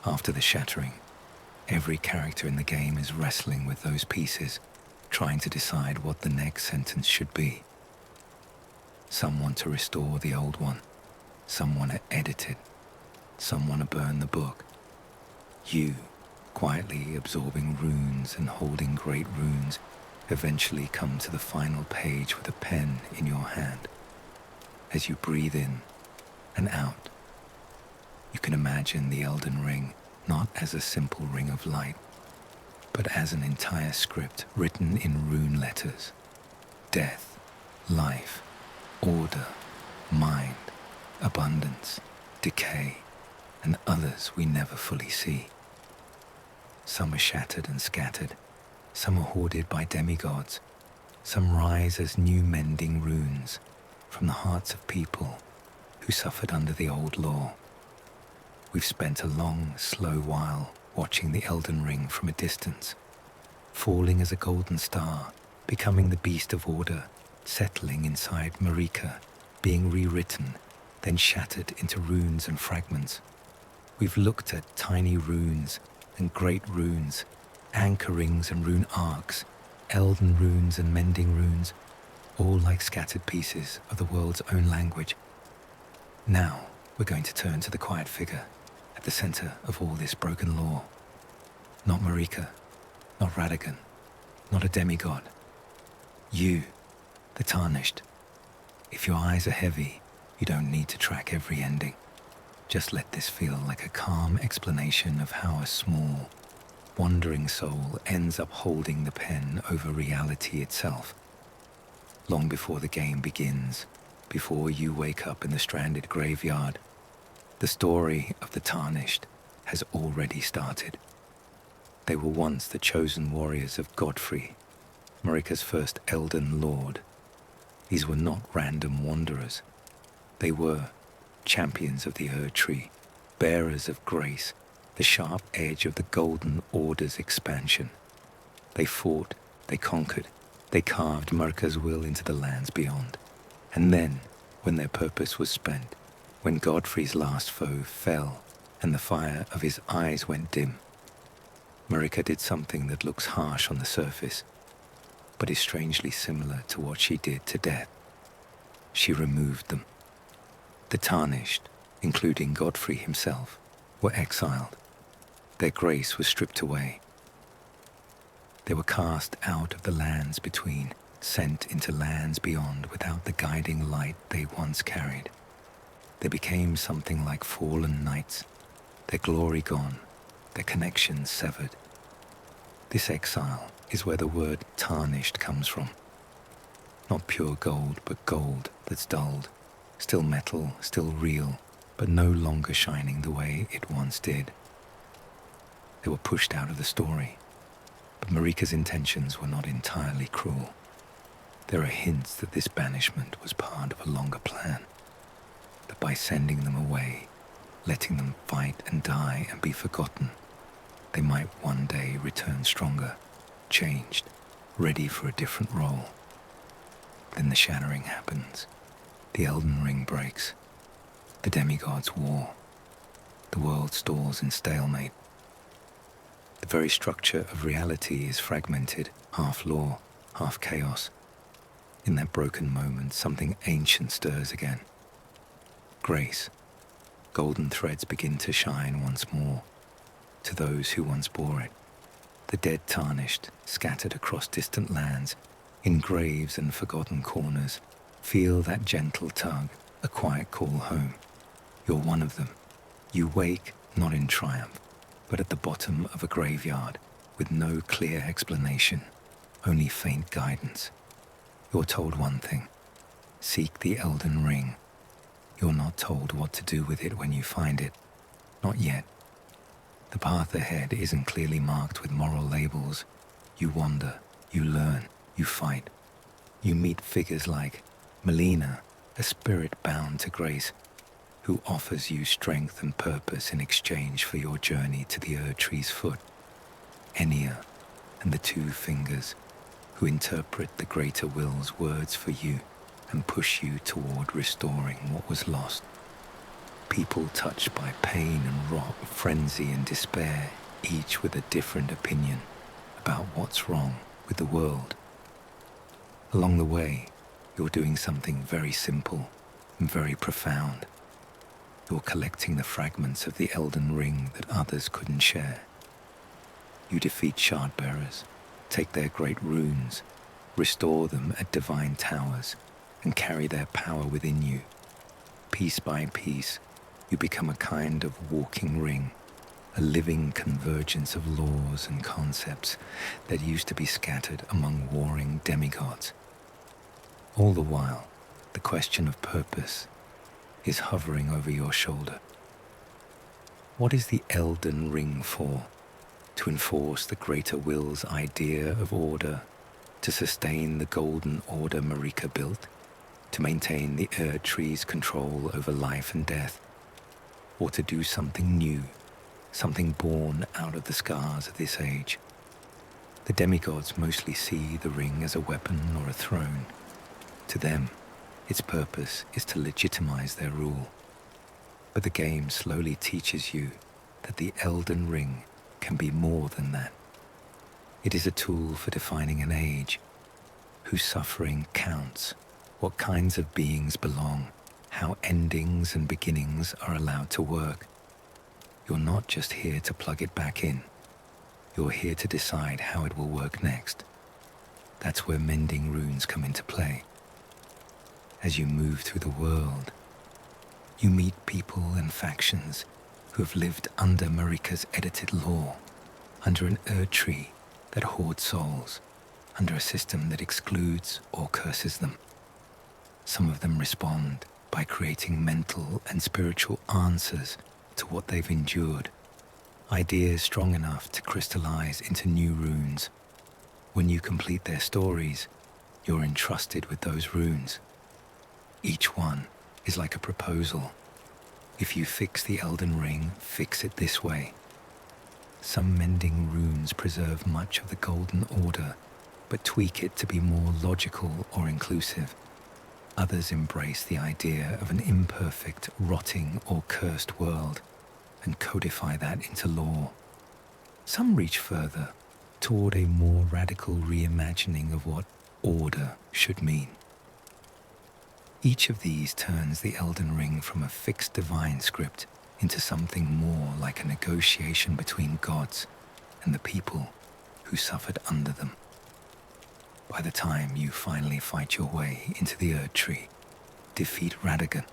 Speaker 1: After the shattering, every character in the game is wrestling with those pieces, trying to decide what the next sentence should be. Some want to restore the old one, some want to edit it, some want to burn the book. You, quietly absorbing runes and holding great runes, eventually come to the final page with a pen in your hand. As you breathe in and out, you can imagine the Elden Ring not as a simple ring of light, but as an entire script written in rune letters. Death, life, order, mind, abundance, decay, and others we never fully see. Some are shattered and scattered, some are hoarded by demigods, some rise as new mending runes from the hearts of people who suffered under the old law. We've spent a long, slow while watching the Elden Ring from a distance, falling as a golden star, becoming the beast of order, settling inside Marika, being rewritten, then shattered into runes and fragments. We've looked at tiny runes and great runes, anchor rings and rune arcs, Elden runes and mending runes, all like scattered pieces of the world's own language. Now we're going to turn to the quiet figure at the center of all this broken lore. Not Marika, not Radagon, not a demigod. You, the Tarnished. If your eyes are heavy, you don't need to track every ending. Just let this feel like a calm explanation of how a small, wandering soul ends up holding the pen over reality itself. Long before the game begins, before you wake up in the stranded graveyard, the story of the Tarnished has already started. They were once the chosen warriors of Godfrey, Marika's first Elden Lord. These were not random wanderers. They were champions of the Erd Tree, bearers of grace, the sharp edge of the Golden Order's expansion. They fought, they conquered, they carved Marika's will into the lands beyond. And then, when their purpose was spent, when Godfrey's last foe fell and the fire of his eyes went dim, Marika did something that looks harsh on the surface, but is strangely similar to what she did to Death. She removed them. The Tarnished, including Godfrey himself, were exiled. Their grace was stripped away. They were cast out of the lands between, sent into lands beyond without the guiding light they once carried. They became something like fallen knights, their glory gone, their connections severed. This exile is where the word tarnished comes from. Not pure gold, but gold that's dulled, still metal, still real, but no longer shining the way it once did. They were pushed out of the story, but Marika's intentions were not entirely cruel. There are hints that this banishment was part of a longer plan, that by sending them away, letting them fight and die and be forgotten, they might one day return stronger, changed, ready for a different role. Then the shattering happens. The Elden Ring breaks. The demigods war. The world stalls in stalemate. The very structure of reality is fragmented, half law, half chaos. In that broken moment, something ancient stirs again. Grace. Golden threads begin to shine once more to those who once bore it. The dead tarnished, scattered across distant lands, in graves and forgotten corners, feel that gentle tug, a quiet call home. You're one of them. You wake not in triumph, but at the bottom of a graveyard with no clear explanation, only faint guidance. You're told one thing: seek the Elden Ring. You're not told what to do with it when you find it. Not yet. The path ahead isn't clearly marked with moral labels. You wander, you learn, you fight. You meet figures like Melina, a spirit bound to grace, who offers you strength and purpose in exchange for your journey to the Erd Tree's foot. Enya and the Two Fingers, who interpret the greater will's words for you, and push you toward restoring what was lost. People touched by pain and rot, frenzy and despair, each with a different opinion about what's wrong with the world. Along the way, you're doing something very simple and very profound. You're collecting the fragments of the Elden Ring that others couldn't share. You defeat shard-bearers, take their great runes, restore them at divine towers, and carry their power within you. Piece by piece, you become a kind of walking ring, a living convergence of laws and concepts that used to be scattered among warring demigods. All the while, the question of purpose is hovering over your shoulder. What is the Elden Ring for? To enforce the greater will's idea of order, to sustain the golden order Marika built, to maintain the Erd Tree's control over life and death, or to do something new, something born out of the scars of this age. The demigods mostly see the ring as a weapon or a throne. To them, its purpose is to legitimize their rule. But the game slowly teaches you that the Elden Ring can be more than that. It is a tool for defining an age, whose suffering counts, what kinds of beings belong, how endings and beginnings are allowed to work. You're not just here to plug it back in. You're here to decide how it will work next. That's where mending runes come into play. As you move through the world, you meet people and factions who have lived under Marika's edited law, under an Erd Tree that hoards souls, under a system that excludes or curses them. Some of them respond by creating mental and spiritual answers to what they've endured, ideas strong enough to crystallize into new runes. When you complete their stories, you're entrusted with those runes. Each one is like a proposal. If you fix the Elden Ring, fix it this way. Some mending runes preserve much of the Golden Order, but tweak it to be more logical or inclusive. Others embrace the idea of an imperfect, rotting, or cursed world and codify that into law. Some reach further toward a more radical reimagining of what order should mean. Each of these turns the Elden Ring from a fixed divine script into something more like a negotiation between gods and the people who suffered under them. By the time you finally fight your way into the Erd Tree, defeat Radagon,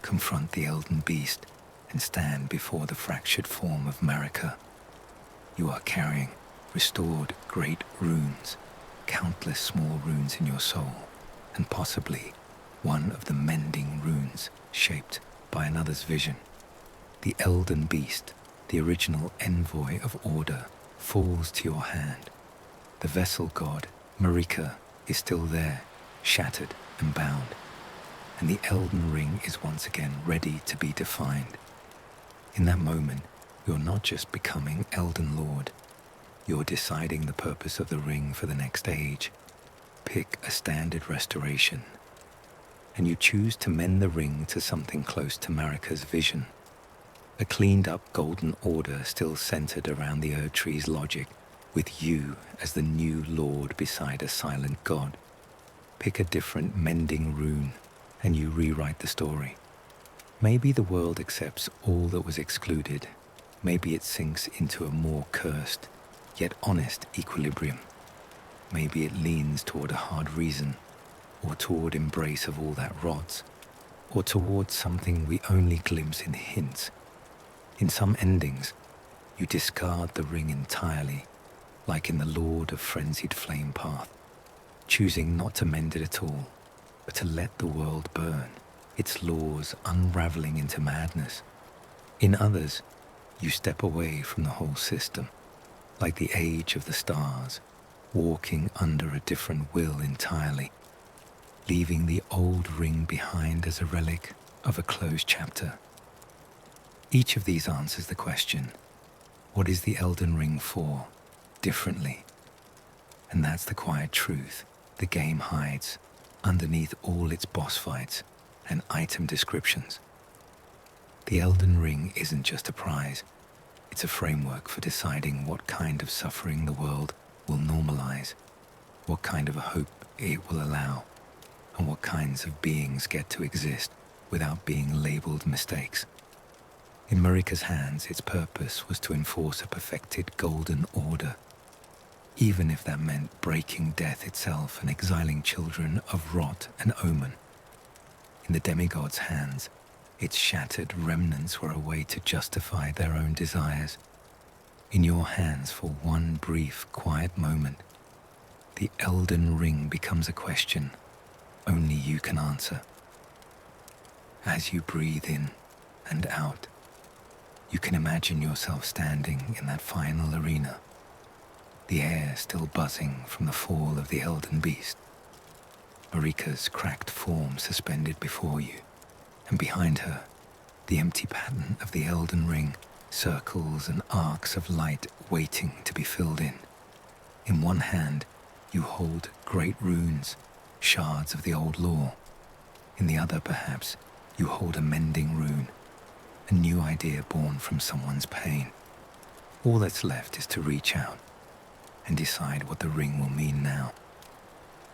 Speaker 1: confront the Elden Beast, and stand before the fractured form of Marika, you are carrying restored great runes, countless small runes in your soul, and possibly one of the mending runes shaped by another's vision. The Elden Beast, the original envoy of order, falls to your hand. The vessel god, Marika, is still there, shattered and bound, and the Elden Ring is once again ready to be defined. In that moment, you're not just becoming Elden Lord, you're deciding the purpose of the ring for the next age. Pick a standard restoration, and you choose to mend the ring to something close to Marika's vision. A cleaned-up golden order still centered around the Erd Tree's logic, with you as the new lord beside a silent god. Pick a different mending rune, and you rewrite the story. Maybe the world accepts all that was excluded. Maybe it sinks into a more cursed, yet honest equilibrium. Maybe it leans toward a hard reason, or toward embrace of all that rots, or toward something we only glimpse in hints. In some endings, you discard the ring entirely, like in the Lord of Frenzied Flame Path, choosing not to mend it at all, but to let the world burn, its laws unraveling into madness. In others, you step away from the whole system, like the Age of the Stars, walking under a different will entirely, leaving the old ring behind as a relic of a closed chapter. Each of these answers the question, what is the Elden Ring for, differently? And that's the quiet truth the game hides. underneath all its boss fights and item descriptions. The Elden Ring isn't just a prize, it's a framework for deciding what kind of suffering the world will normalize, what kind of hope it will allow, and what kinds of beings get to exist without being labeled mistakes. In Marika's hands, its purpose was to enforce a perfected golden order, even if that meant breaking death itself and exiling children of rot and omen. In the demigod's hands, its shattered remnants were a way to justify their own desires. In your hands, for one brief, quiet moment, the Elden Ring becomes a question only you can answer. As you breathe in and out, you can imagine yourself standing in that final arena, the air still buzzing from the fall of the Elden Beast, Marika's cracked form suspended before you, and behind her, the empty pattern of the Elden Ring, circles and arcs of light waiting to be filled in. In one hand, you hold great runes, shards of the old lore. In the other, perhaps, you hold a mending rune, a new idea born from someone's pain. All that's left is to reach out and decide what the ring will mean now.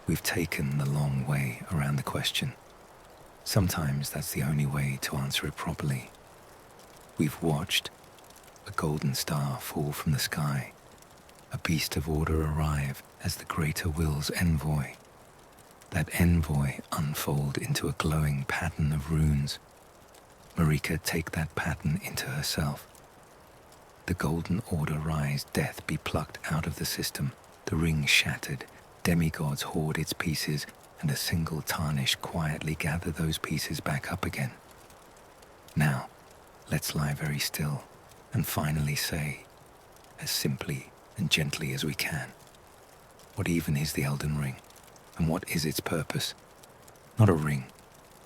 Speaker 1: We've taken the long way around the question. Sometimes that's the only way to answer it properly. We've watched a golden star fall from the sky, a beast of order arrive as the greater will's envoy, that envoy unfold into a glowing pattern of runes. Marika take that pattern into herself. The golden order rise, death be plucked out of the system, the ring shattered, demigods hoard its pieces, and a single Tarnished quietly gather those pieces back up again. Now, let's lie very still and finally say, as simply and gently as we can, what even is the Elden Ring, and what is its purpose? Not a ring,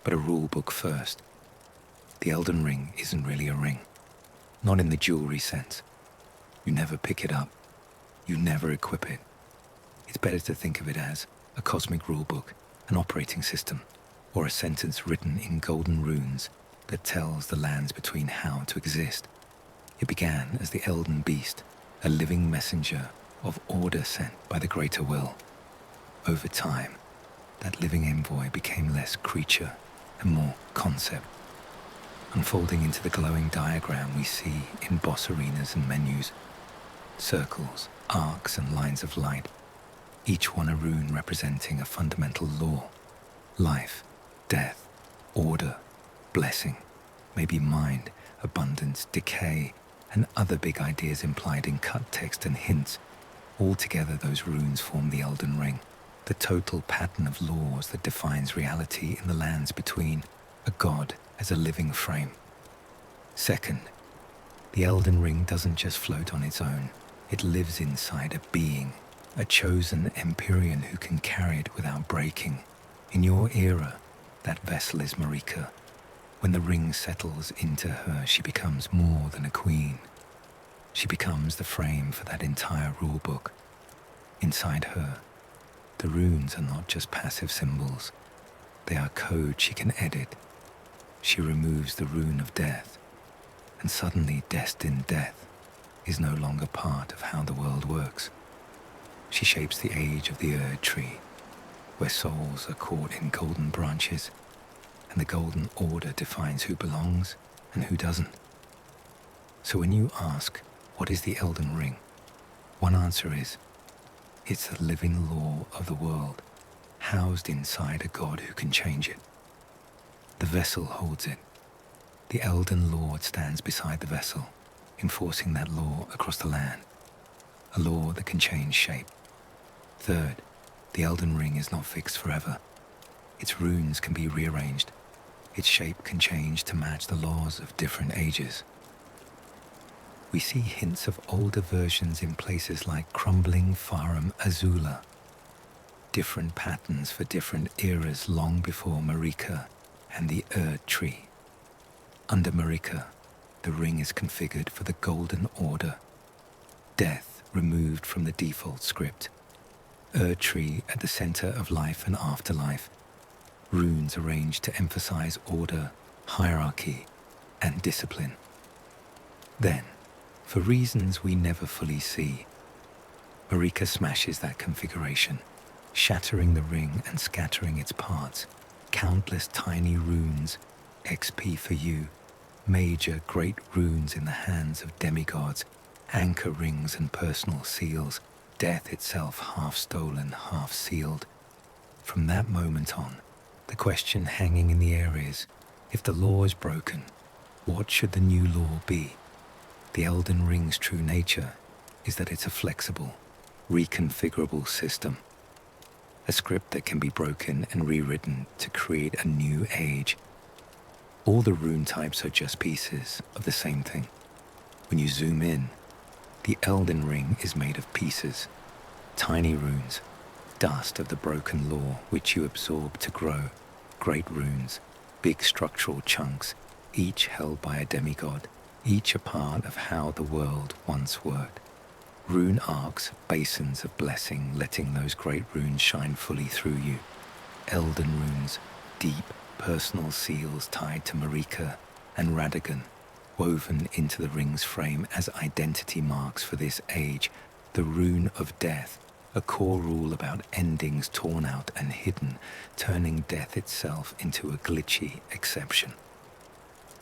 Speaker 1: but a rule book first. The Elden Ring isn't really a ring, not in the jewelry sense. You never pick it up, you never equip it. It's better to think of it as a cosmic rulebook, an operating system, or a sentence written in golden runes that tells the lands between how to exist. It began as the Elden Beast, a living messenger of order sent by the greater will. Over time, that living envoy became less creature and more concept, unfolding into the glowing diagram we see in boss arenas and menus. Circles, arcs, and lines of light, each one a rune representing a fundamental law: life, death, order, blessing, maybe mind, abundance, decay, and other big ideas implied in cut text and hints. Altogether, those runes form the Elden Ring, the total pattern of laws that defines reality in the lands between, a god as a living frame. Second, the Elden Ring doesn't just float on its own. It lives inside a being, a chosen Empyrean who can carry it without breaking. In your era, that vessel is Marika. When the ring settles into her, she becomes more than a queen. She becomes the frame for that entire rulebook. Inside her, the runes are not just passive symbols. They are code she can edit. She removes the rune of death, and suddenly destined death is no longer part of how the world works. She shapes the age of the Erd tree, where souls are caught in golden branches, and the golden order defines who belongs and who doesn't. So when you ask, what is the Elden Ring? One answer is, it's the living law of the world, housed inside a god who can change it. The vessel holds it. The Elden Lord stands beside the vessel, enforcing that law across the land, a law that can change shape. Third, the Elden Ring is not fixed forever. Its runes can be rearranged. Its shape can change to match the laws of different ages. We see hints of older versions in places like crumbling Farum Azula, different patterns for different eras long before Marika and the Erd tree. Under Marika, the ring is configured for the Golden Order, death removed from the default script, Erd tree at the center of life and afterlife, runes arranged to emphasize order, hierarchy, and discipline. Then, for reasons we never fully see, Marika smashes that configuration, shattering the ring and scattering its parts. Countless tiny runes, XP for you, major great runes in the hands of demigods, anchor rings and personal seals, death itself half stolen, half sealed. From that moment on, the question hanging in the air is, if the law is broken, what should the new law be? The Elden Ring's true nature is that it's a flexible, reconfigurable system, a script that can be broken and rewritten to create a new age. All the rune types are just pieces of the same thing. When you zoom in, the Elden Ring is made of pieces, tiny runes, dust of the broken law which you absorb to grow, great runes, big structural chunks, each held by a demigod, each a part of how the world once worked. Rune arcs, basins of blessing, letting those great runes shine fully through you. Elden runes, deep, personal seals tied to Marika and Radagon, woven into the ring's frame as identity marks for this age. The rune of death, a core rule about endings torn out and hidden, turning death itself into a glitchy exception.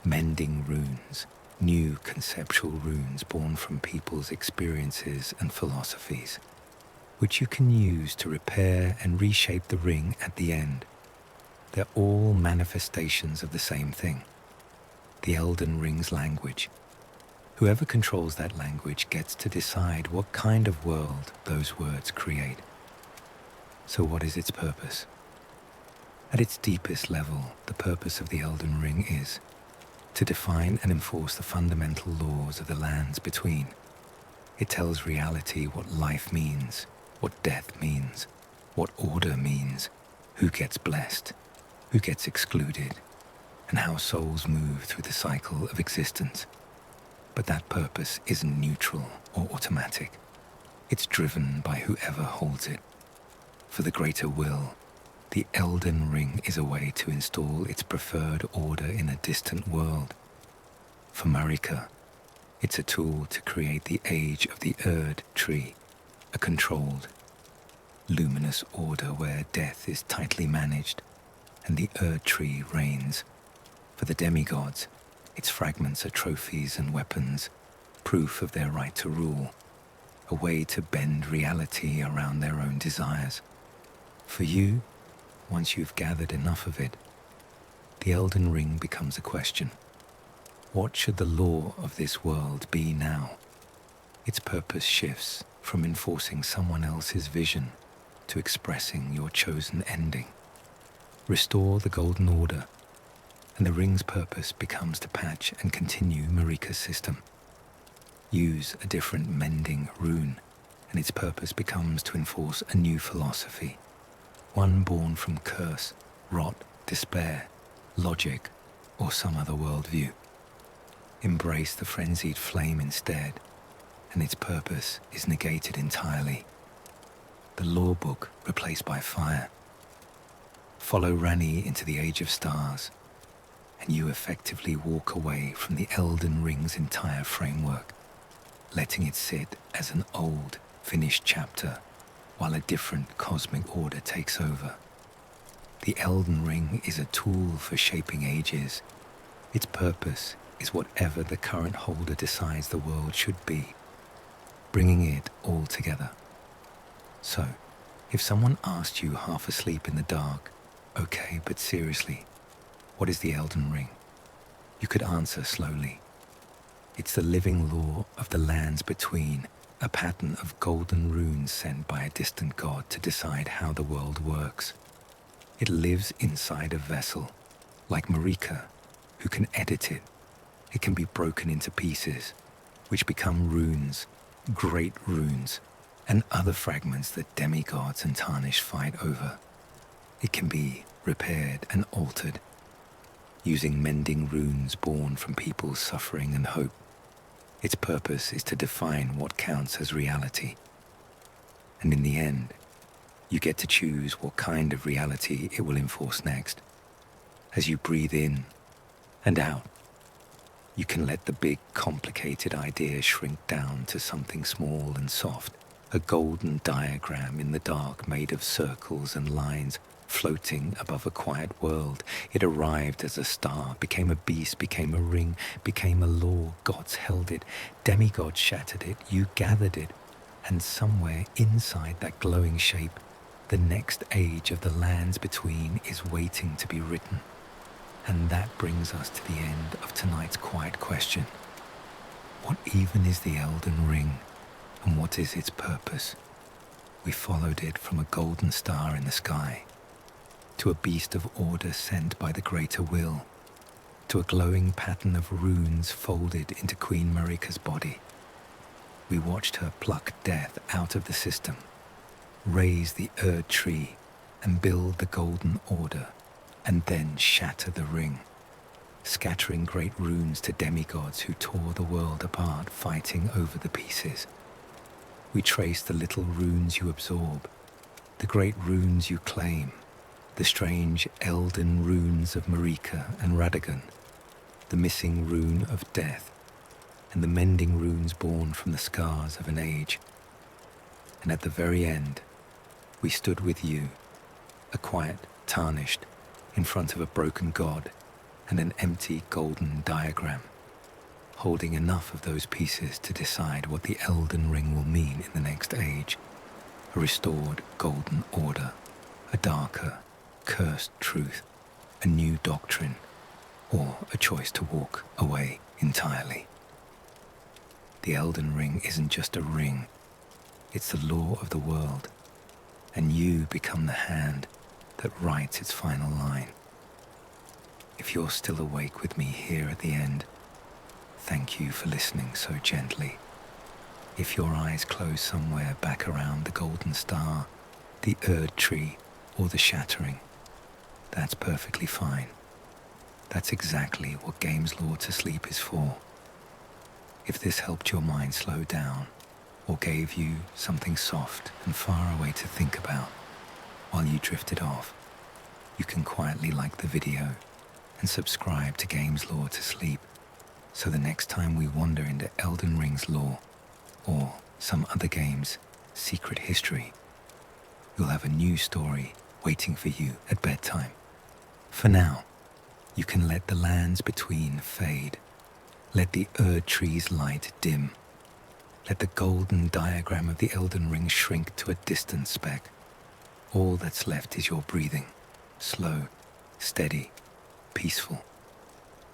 Speaker 1: Mending runes, new conceptual runes born from people's experiences and philosophies, which you can use to repair and reshape the ring at the end. They're all manifestations of the same thing, the Elden Ring's language. Whoever controls that language gets to decide what kind of world those words create. So what is its purpose? At its deepest level, the purpose of the Elden Ring is to define and enforce the fundamental laws of the lands between. It tells reality what life means, what death means, what order means, who gets blessed, who gets excluded, and how souls move through the cycle of existence. But that purpose isn't neutral or automatic. It's driven by whoever holds it. For the greater will, the Elden Ring is a way to install its preferred order in a distant world. For Marika, it's a tool to create the age of the Erd tree, a controlled, luminous order where death is tightly managed and the Erd tree reigns. For the demigods, its fragments are trophies and weapons, proof of their right to rule, a way to bend reality around their own desires. For you, once you've gathered enough of it, the Elden Ring becomes a question. What should the law of this world be now? Its purpose shifts from enforcing someone else's vision to expressing your chosen ending. Restore the Golden Order, and the ring's purpose becomes to patch and continue Marika's system. Use a different mending rune, and its purpose becomes to enforce a new philosophy, one born from curse, rot, despair, logic, or some other worldview. Embrace the frenzied flame instead, and its purpose is negated entirely. The law book replaced by fire. Follow Rani into the Age of Stars, and you effectively walk away from the Elden Ring's entire framework, letting it sit as an old, finished chapter while a different cosmic order takes over. The Elden Ring is a tool for shaping ages. Its purpose is whatever the current holder decides the world should be, bringing it all together. So, if someone asked you half asleep in the dark, okay, but seriously, what is the Elden Ring? You could answer slowly. It's the living law of the lands between, a pattern of golden runes sent by a distant god to decide how the world works. It lives inside a vessel, like Marika, who can edit it. It can be broken into pieces, which become runes, great runes, and other fragments that demigods and Tarnished fight over. It can be repaired and altered, using mending runes born from people's suffering and hope. Its purpose is to define what counts as reality. And in the end, You get to choose what kind of reality it will enforce next. As you breathe in and out, you can let the big, complicated idea shrink down to something small and soft, a golden diagram in the dark made of circles and lines floating above a quiet world. It arrived as a star, became a beast, became a ring, became a law. Gods held it, demigods shattered it, you gathered it, and somewhere inside that glowing shape, the next age of the lands between is waiting to be written. And that brings us to the end of tonight's quiet question. What even is the Elden Ring, and what is its purpose? We followed it from a golden star in the sky, to a beast of order sent by the greater will, to a glowing pattern of runes folded into Queen Marika's body. We watched her pluck death out of the system, raise the Erd tree, and build the golden order, and then shatter the ring, scattering great runes to demigods who tore the world apart, fighting over the pieces. We trace the little runes you absorb, the great runes you claim, the strange Elden runes of Marika and Radagon, the missing rune of death, and the mending runes born from the scars of an age. And at the very end, we stood with you, a quiet Tarnished, in front of a broken god and an empty golden diagram, holding enough of those pieces to decide what the Elden Ring will mean in the next age. A restored golden order, a darker, cursed truth, a new doctrine, or a choice to walk away entirely. The Elden Ring isn't just a ring, it's the law of the world, and you become the hand that writes its final line. If you're still awake with me here at the end, thank you for listening so gently. If your eyes close somewhere back around the golden star, the Erd tree, or the shattering, that's perfectly fine. That's exactly what Games Law to Sleep is for. If this helped your mind slow down, or gave you something soft and far away to think about while you drifted off, you can quietly like the video and subscribe to Games Law to Sleep, so the next time we wander into Elden Ring's lore, or some other game's secret history, you'll have a new story waiting for you at bedtime. For now, you can let the lands between fade, let the Erd tree's light dim, let the golden diagram of the Elden Ring shrink to a distant speck. All that's left is your breathing, slow, steady, peaceful.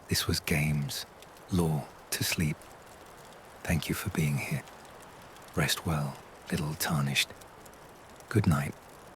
Speaker 1: This was Games Law to Sleep. Thank you for being here. Rest well, little Tarnished. Good night.